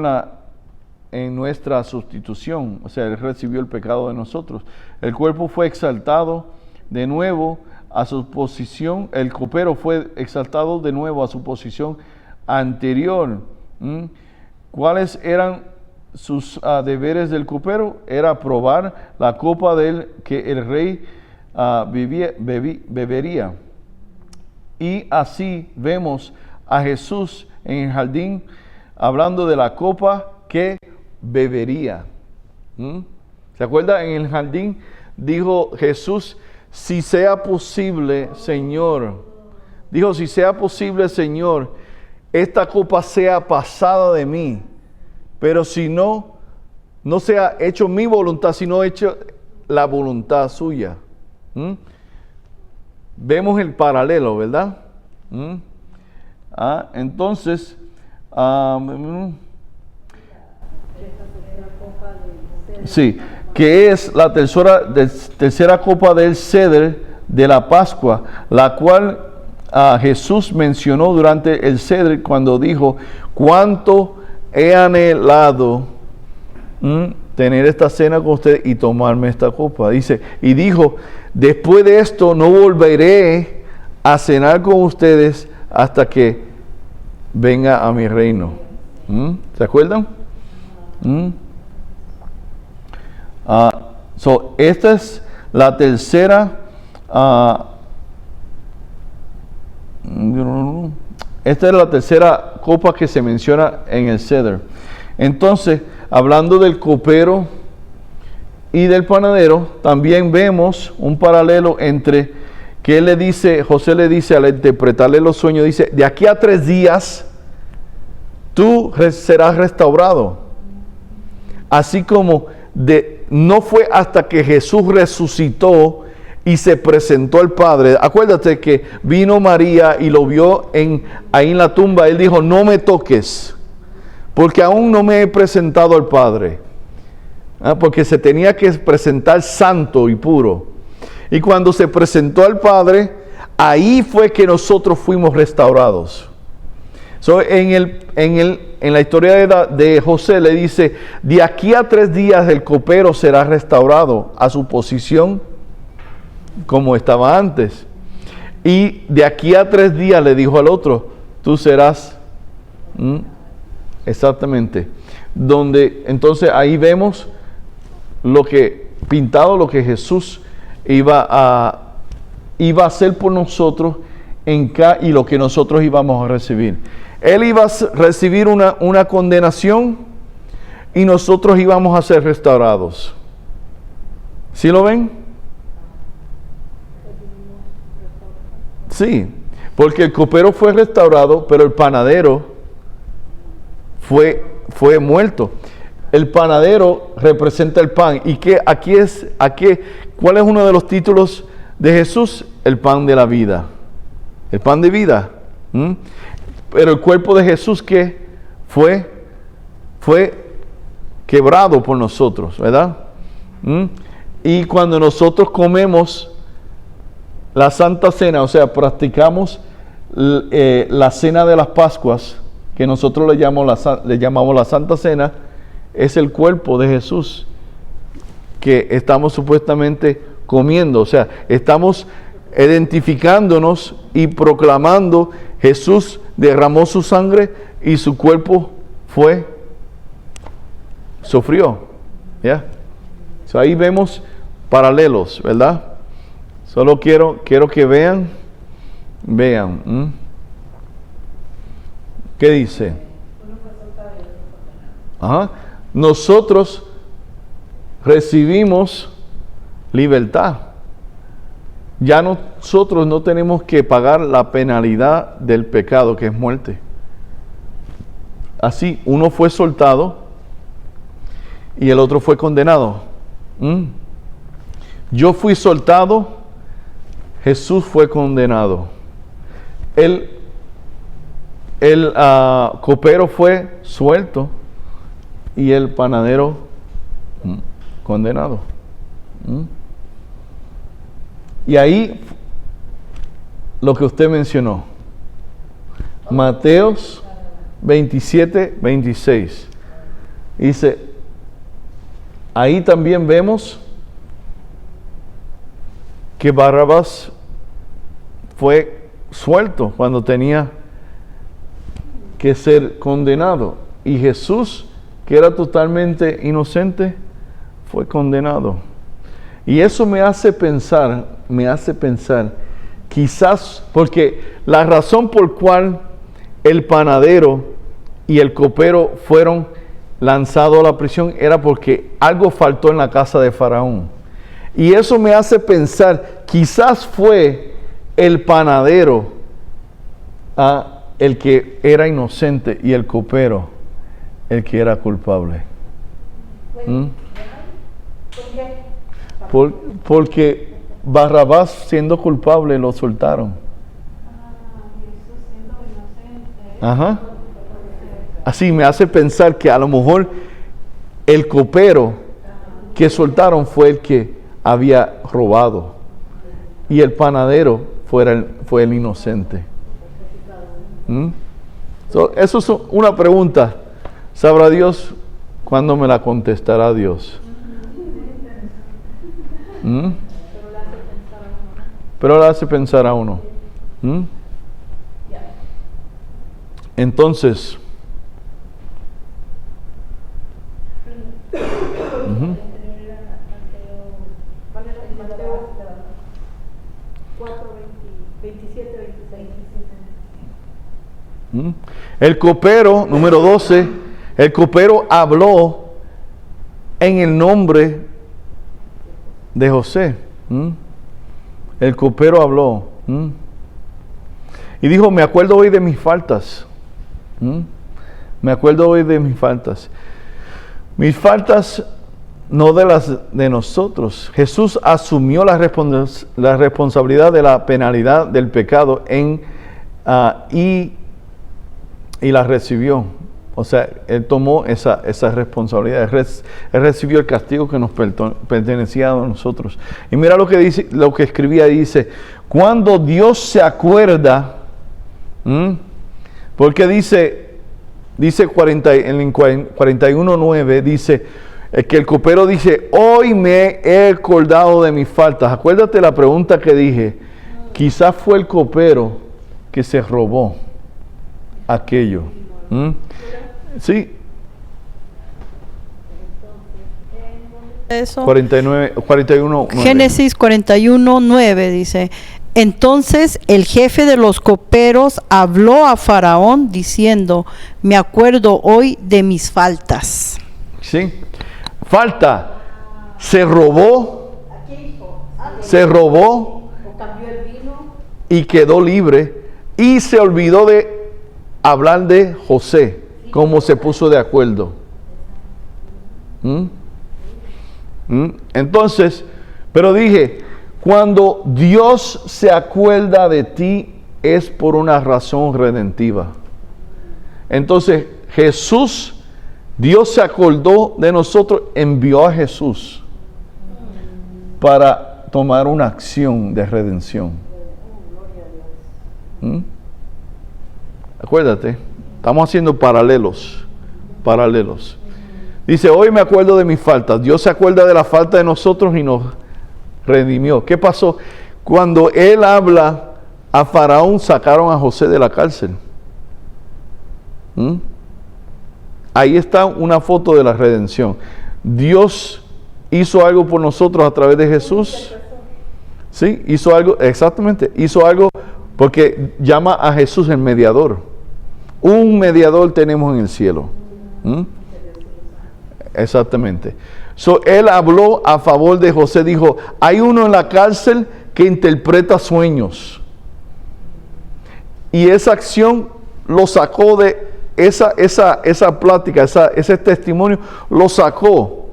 en nuestra sustitución. O sea, él recibió el pecado de nosotros. El cuerpo fue exaltado de nuevo a su posición. El copero fue exaltado de nuevo a su posición anterior. ¿Cuáles eran sus deberes del copero? Era probar la copa que el rey bebería. Y así vemos a Jesús en el jardín hablando de la copa que bebería. ¿Se acuerda? En el jardín dijo Jesús, si sea posible, Señor. Dijo, si sea posible, Señor, esta copa sea pasada de mí. Pero si no sea hecho mi voluntad, sino hecho la voluntad suya. Vemos el paralelo, ¿verdad? Entonces, sí, que es la tercera copa del ceder de la Pascua, la cual Jesús mencionó durante el ceder cuando dijo, cuánto he anhelado tener esta cena con ustedes y tomarme esta copa. Dice, y dijo, después de esto no volveré a cenar con ustedes hasta que venga a mi reino. ¿Se acuerdan? Esta es la tercera esta es la tercera copa que se menciona en el ceder. Entonces, hablando del copero y del panadero, también vemos un paralelo entre que José le dice al interpretarle los sueños, dice, de aquí a 3 días tú serás restaurado. Así como no fue hasta que Jesús resucitó y se presentó al Padre. Acuérdate que vino María y lo vio ahí en la tumba. Él dijo, no me toques, porque aún no me he presentado al Padre. Porque se tenía que presentar santo y puro. Y cuando se presentó al Padre, ahí fue que nosotros fuimos restaurados. En la historia de José le dice, de aquí a 3 días el copero será restaurado a su posición como estaba antes. Y de aquí a 3 días le dijo al otro, tú serás exactamente. Entonces ahí vemos lo que Jesús iba a hacer por nosotros y lo que nosotros íbamos a recibir. Él iba a recibir una condenación y nosotros íbamos a ser restaurados. ¿Sí lo ven? Sí, porque el copero fue restaurado, pero el panadero fue muerto. El panadero representa el pan. ¿Y cuál es uno de los títulos de Jesús? El pan de la vida. El pan de vida. Pero el cuerpo de Jesús que fue quebrado por nosotros, ¿verdad? Y cuando nosotros comemos la Santa Cena, o sea, practicamos la Cena de las Pascuas, que nosotros le llamamos la Santa Cena, es el cuerpo de Jesús que estamos supuestamente comiendo. O sea, estamos identificándonos y proclamando: Jesús derramó su sangre y su cuerpo sufrió. ¿Ya? So, ahí vemos paralelos, ¿verdad? Solo quiero que vean. ¿Qué dice? Ajá. Nosotros recibimos libertad. Ya nosotros no tenemos que pagar la penalidad del pecado, que es muerte. Así, uno fue soltado y el otro fue condenado. Yo fui soltado, Jesús fue condenado. El copero fue suelto y el panadero condenado. Y ahí lo que usted mencionó, Mateos 27, 26. Dice, ahí también vemos que Barrabás fue suelto cuando tenía que ser condenado. Y Jesús, que era totalmente inocente, fue condenado. Y eso me hace pensar, quizás, porque la razón por cual el panadero y el copero fueron lanzados a la prisión era porque algo faltó en la casa de Faraón. Y eso me hace pensar, quizás fue el panadero el que era inocente y el copero el que era culpable. Porque Barrabás, siendo culpable, lo soltaron. Jesús siendo inocente. Ajá. Así me hace pensar que a lo mejor el copero que soltaron fue el que había robado y el panadero fue el inocente. Eso es una pregunta. ¿Sabrá Dios cuándo me la contestará Dios? Pero la hace pensar a uno. Entonces, el copero, número 12, el copero habló en el nombre de José. El copero habló y dijo: me acuerdo hoy de mis faltas. Me acuerdo hoy de mis faltas. Mis faltas no de las de nosotros. Jesús asumió la responsabilidad de la penalidad del pecado y la recibió. O sea, Él tomó esa responsabilidad. Él recibió el castigo que nos pertenecía a nosotros. Y mira lo que dice, lo que escribía, dice, cuando Dios se acuerda, porque dice en 41:9, dice, que el copero dice, hoy me he acordado de mis faltas. Acuérdate la pregunta que dije, quizás fue el copero que se robó aquello. Sí. Eso. 41:9. Génesis 41:9 dice, entonces el jefe de los coperos habló a Faraón diciendo, me acuerdo hoy de mis faltas. Sí. Falta. Se robó O cambió el vino. y quedó libre y se olvidó de hablar de José, cómo se puso de acuerdo. Entonces, pero dije, cuando Dios se acuerda de ti es por una razón redentiva. Entonces, Dios se acordó de nosotros, envió a Jesús para tomar una acción de redención. Acuérdate, estamos haciendo paralelos. Dice, hoy me acuerdo de mis faltas. Dios se acuerda de la falta de nosotros y nos redimió. ¿Qué pasó? Cuando Él habla a Faraón, sacaron a José de la cárcel. Ahí está una foto de la redención. Dios hizo algo por nosotros a través de Jesús. Sí, hizo algo, exactamente, hizo algo porque llama a Jesús el mediador. Un mediador tenemos en el cielo. Exactamente. Él habló a favor de José, dijo, hay uno en la cárcel que interpreta sueños. Y esa acción lo sacó de esa plática, ese testimonio, lo sacó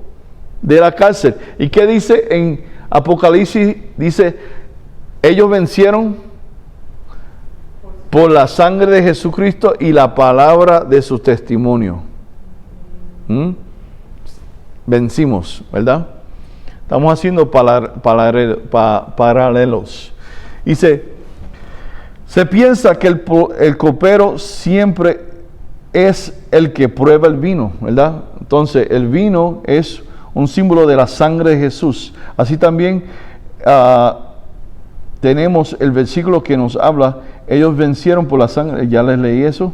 de la cárcel. ¿Y qué dice en Apocalipsis? Dice, ellos vencieron por la sangre de Jesucristo y la palabra de su testimonio. Vencimos, ¿verdad? Estamos haciendo paralelos. Dice, se piensa que el copero siempre es el que prueba el vino, ¿verdad? Entonces, el vino es un símbolo de la sangre de Jesús. Así también tenemos el versículo que nos habla, ellos vencieron por la sangre. ¿Ya les leí eso?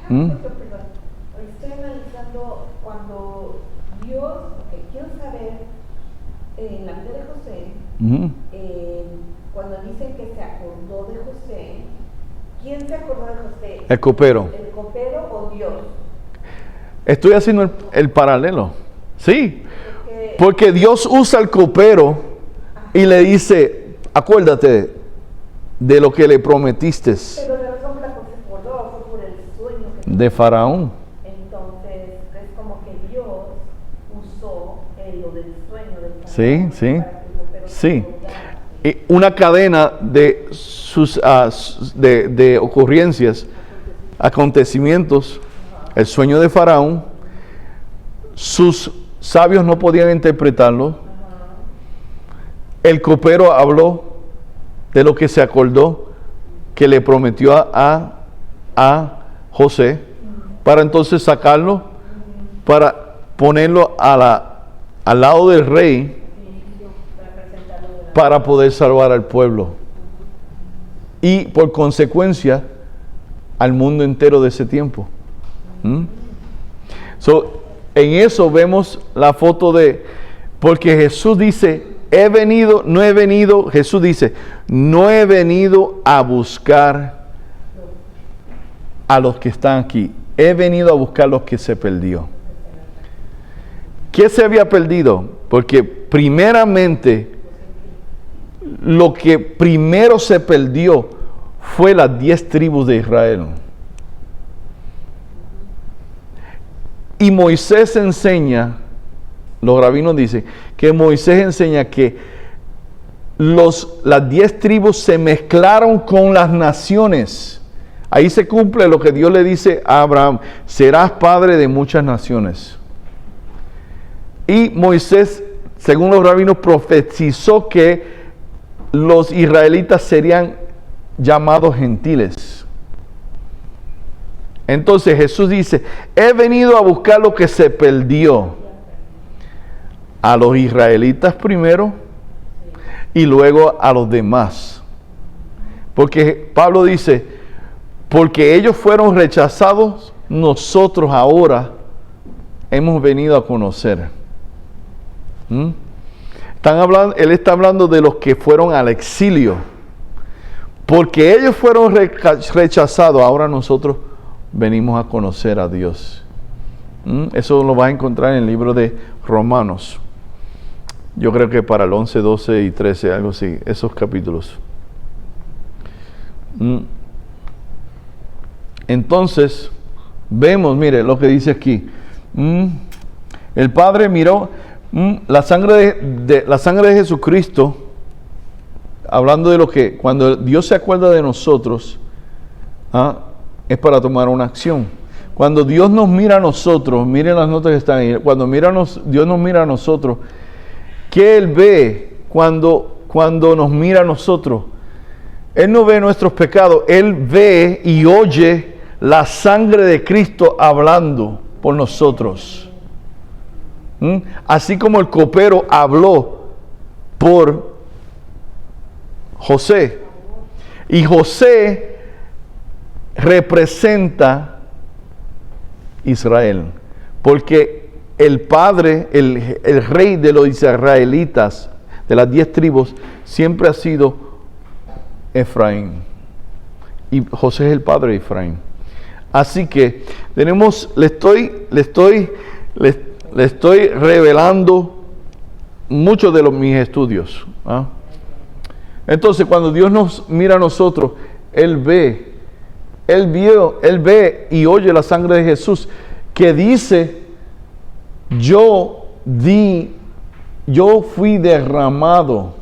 Estoy analizando cuando Dios, quiero saber, en la vida de José, cuando dicen que se acordó de José, ¿quién se acordó de José? El copero. ¿El copero o Dios? Estoy haciendo el paralelo. Sí. Porque Dios usa el copero y le dice, acuérdate de lo que le prometiste. Pero la razón por la que se acordó fue por el sueño que de Faraón. Entonces, es como que Dios usó lo del sueño del Faraón. Sí, sí. Para que el copero se Sí. acordara. Y una cadena de de ocurrencias, acontecimientos, el sueño de Faraón, sus sabios no podían interpretarlo, el copero habló de lo que se acordó que le prometió a José, para entonces sacarlo, para ponerlo al lado del rey, para poder salvar al pueblo y por consecuencia al mundo entero de ese tiempo. En eso vemos la foto porque Jesús dice, Jesús dice, no he venido a buscar a los que están aquí, he venido a buscar a los que se perdió. ¿Qué se había perdido? Porque primeramente, lo que primero se perdió fue las 10 tribus de Israel. Y Moisés enseña los rabinos dicen que Moisés enseña que las 10 tribus se mezclaron con las naciones. Ahí se cumple lo que Dios le dice a Abraham: serás padre de muchas naciones. Y Moisés, según los rabinos, profetizó que los israelitas serían llamados gentiles. Entonces Jesús dice: he venido a buscar lo que se perdió. A los israelitas primero y luego a los demás. Porque Pablo dice: porque ellos fueron rechazados, nosotros ahora hemos venido a conocer. Él está hablando de los que fueron al exilio. Porque ellos fueron rechazados, ahora nosotros venimos a conocer a Dios. Eso lo vas a encontrar en el libro de Romanos. Yo creo que para el 11, 12 y 13, algo así, esos capítulos. Entonces, vemos, mire lo que dice aquí. El Padre miró la sangre de Jesucristo, hablando de lo que cuando Dios se acuerda de nosotros, es para tomar una acción. Cuando Dios nos mira a nosotros, miren las notas que están ahí, cuando Dios nos mira a nosotros, ¿qué Él ve cuando nos mira a nosotros? Él no ve nuestros pecados, Él ve y oye la sangre de Cristo hablando por nosotros. Así como el copero habló por José. Y José representa Israel. Porque el padre, el rey de los israelitas, de las 10 tribus, siempre ha sido Efraín. Y José es el padre de Efraín. Así que le estoy revelando muchos de mis estudios. Entonces, cuando Dios nos mira a nosotros, Él ve y oye la sangre de Jesús, que dice: yo fui derramado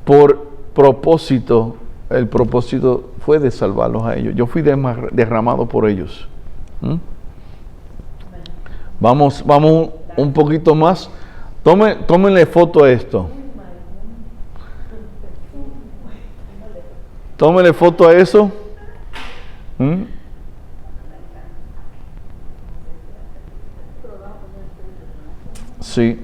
por propósito. El propósito fue de salvarlos a ellos. Yo fui derramado por ellos. Vamos un poquito más. Tómenle foto a esto. Tómenle foto a eso. Sí.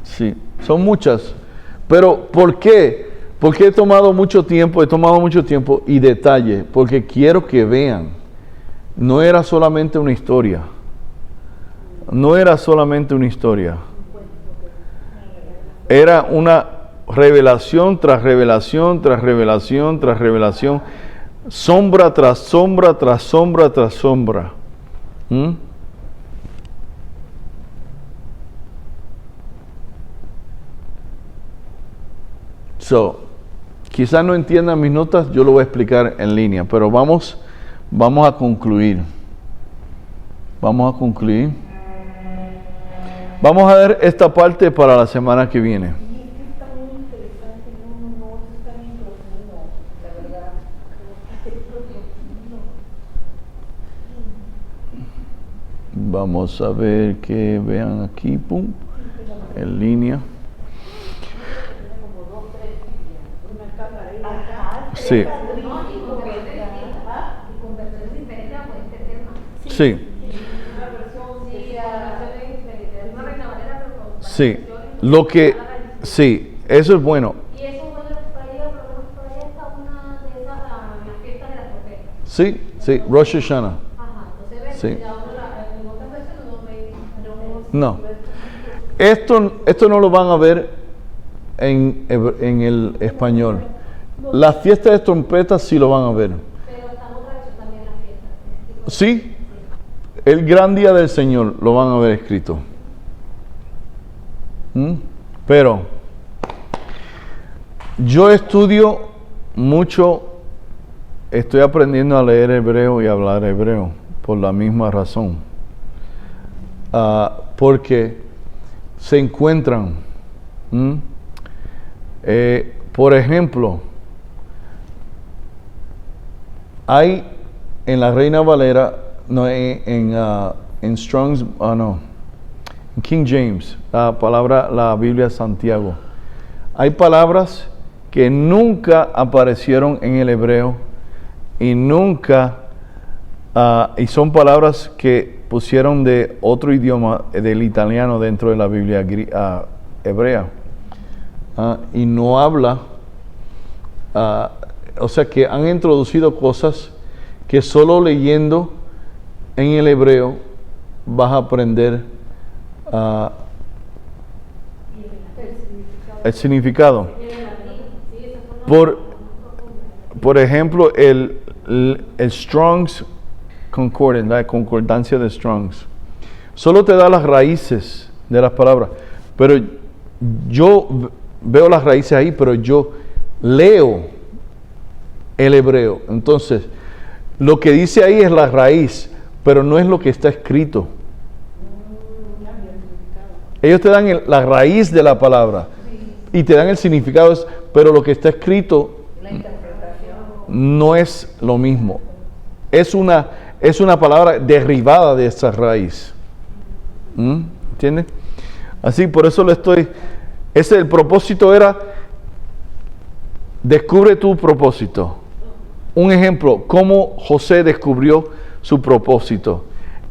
Sí, son muchas. Pero ¿por qué? Porque he tomado mucho tiempo y detalle, porque quiero que vean. No era solamente una historia. Era una revelación tras revelación, tras revelación, tras revelación. Sombra tras sombra, tras sombra, tras sombra. Quizás no entiendan mis notas, yo lo voy a explicar en línea, pero vamos a concluir. Vamos a ver esta parte para la semana que viene. Está muy interesante, está bien profundo, la verdad. Vamos a ver que vean aquí, en línea. Sí. Sí. Sí, eso es bueno. Y eso es bueno para ella, pero todavía está una de esas, la fiesta de la trompeta. Sí, Rosh Hashanah. Entonces ves, Sí. en otras versiones no. Esto no lo van a ver en el español. La fiesta de trompetas sí lo van a ver. Pero está en otra versión también la fiesta. Sí, el gran día del Señor lo van a ver escrito. Pero yo estudio mucho estoy aprendiendo a leer hebreo y hablar hebreo por la misma razón. Porque se encuentran. Por ejemplo, hay en la Reina Valera, no, en Strong's, no, en King James, la Biblia Santiago, hay palabras que nunca aparecieron en el hebreo y nunca, y son palabras que pusieron de otro idioma, del italiano, dentro de la Biblia hebrea. Y no habla, o sea que han introducido cosas que solo leyendo en el hebreo vas a aprender el significado. Por ejemplo, el Strong's Concordance, la concordancia de Strong's, solo te da las raíces de las palabras, pero yo veo las raíces ahí, pero yo leo el hebreo. Entonces, lo que dice ahí es la raíz, pero no es lo que está escrito. Ellos te dan la raíz de la palabra y te dan el significado, pero lo que está escrito no es lo mismo. Es una palabra derivada de esa raíz. ¿Entiendes? Así, por eso el propósito era, descubre tu propósito. Un ejemplo, cómo José descubrió su propósito.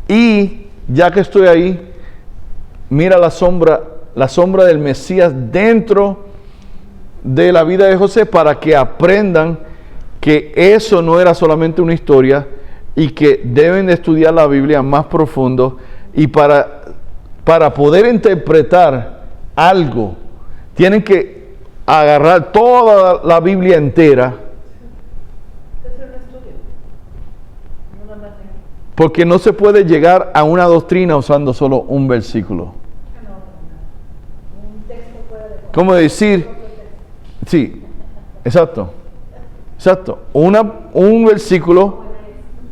Y ya que estoy ahí, mira la sombra del Mesías dentro de la vida de José, para que aprendan que eso no era solamente una historia y que deben de estudiar la Biblia más profundo, y para poder interpretar algo tienen que agarrar toda la Biblia entera, porque no se puede llegar a una doctrina usando solo un versículo. ¿Cómo decir? Sí, exacto. Un versículo,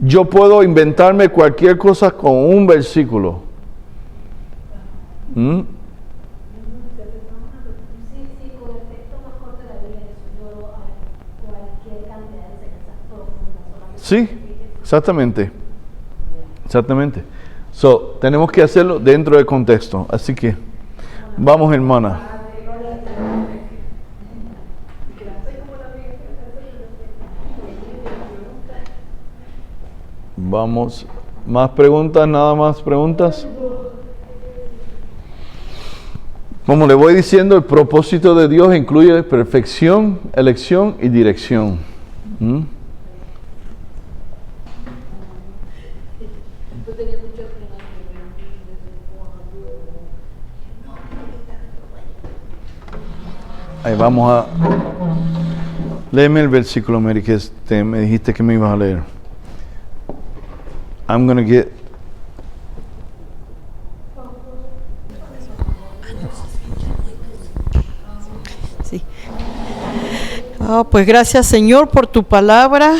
yo puedo inventarme cualquier cosa con un versículo. Sí, con el texto más corto de la Biblia, yo hay cualquier cantidad de enseñanzas profundas. Sí, exactamente. Tenemos que hacerlo dentro del contexto. Así que, vamos, hermana. Vamos, más preguntas, nada más preguntas. Como le voy diciendo, el propósito de Dios incluye perfección, elección y dirección. Ahí vamos a... Léeme el versículo, Mary, que me dijiste que me ibas a leer. I'm going to get... Sí. Pues gracias, Señor, por tu palabra,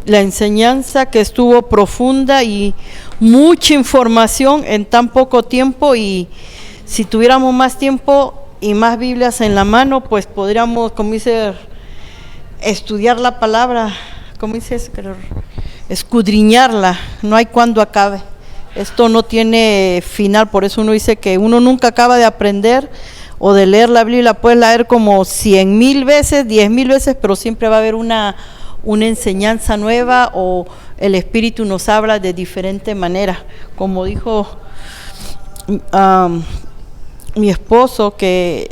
la enseñanza que estuvo profunda y mucha información en tan poco tiempo, y si tuviéramos más tiempo y más Biblias en la mano, pues podríamos, como dice, estudiar la palabra, como dice, escudriñarla. No hay cuando acabe. Esto no tiene final, por eso uno dice que uno nunca acaba de aprender o de leer la Biblia. Puedes leer como 100,000 veces, 10,000 veces, pero siempre va a haber una enseñanza nueva, o el Espíritu nos habla de diferente manera. Como dijo mi esposo, que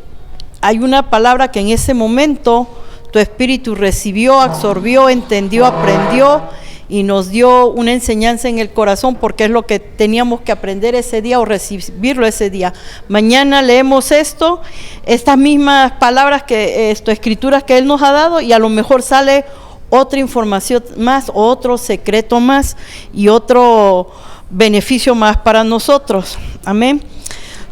hay una palabra que en ese momento tu Espíritu recibió, absorbió, entendió, aprendió y nos dio una enseñanza en el corazón, porque es lo que teníamos que aprender ese día o recibirlo ese día. Mañana leemos estas mismas palabras, escrituras que Él nos ha dado, y a lo mejor sale otra información más, otro secreto más y otro beneficio más para nosotros. Amén.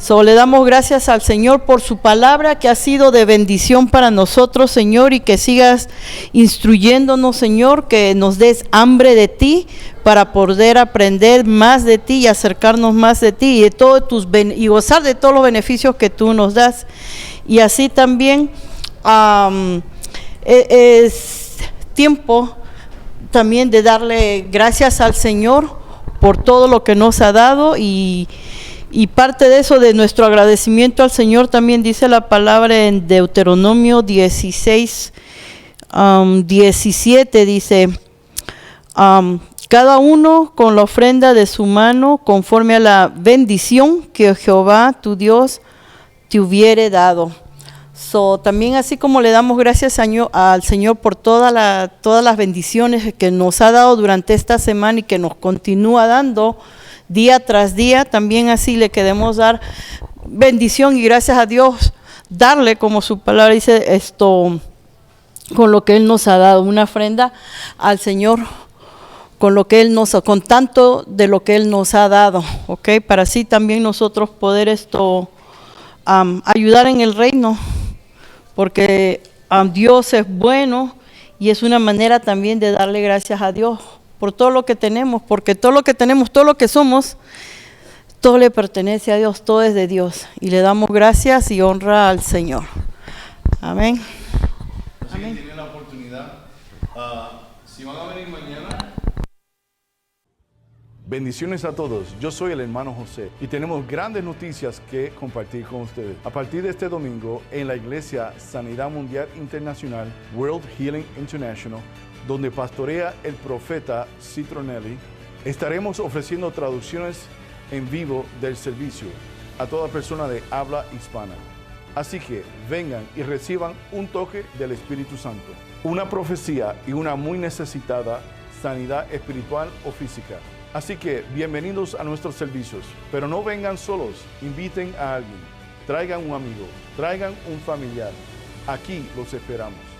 Le damos gracias al Señor por su palabra que ha sido de bendición para nosotros, Señor, y que sigas instruyéndonos, Señor, que nos des hambre de ti para poder aprender más de ti y acercarnos más de ti y, y gozar de todos los beneficios que tú nos das. Y así también es tiempo también de darle gracias al Señor por todo lo que nos ha dado y parte de eso, de nuestro agradecimiento al Señor, también dice la palabra en Deuteronomio 16, 17, dice, cada uno con la ofrenda de su mano, conforme a la bendición que Jehová tu Dios te hubiere dado. También así como le damos gracias al Señor por todas las bendiciones que nos ha dado durante esta semana y que nos continúa dando día tras día, también así le queremos dar bendición y gracias a Dios, darle, como su palabra dice, con lo que Él nos ha dado, una ofrenda al Señor, con tanto de lo que Él nos ha dado, ¿ok? Para así también nosotros poder ayudar en el reino, porque Dios es bueno y es una manera también de darle gracias a Dios por todo lo que tenemos, porque todo lo que tenemos, todo lo que somos, todo le pertenece a Dios, todo es de Dios. Y le damos gracias y honra al Señor. Amén. Así que tienen la oportunidad, si van a venir mañana. Bendiciones a todos, yo soy el hermano José y tenemos grandes noticias que compartir con ustedes. A partir de este domingo, en la iglesia Sanidad Mundial Internacional, World Healing International, donde pastorea el profeta Citronelli, estaremos ofreciendo traducciones en vivo del servicio a toda persona de habla hispana. Así que vengan y reciban un toque del Espíritu Santo, una profecía y una muy necesitada sanidad espiritual o física. Así que bienvenidos a nuestros servicios, pero no vengan solos, inviten a alguien, traigan un amigo, traigan un familiar. Aquí los esperamos.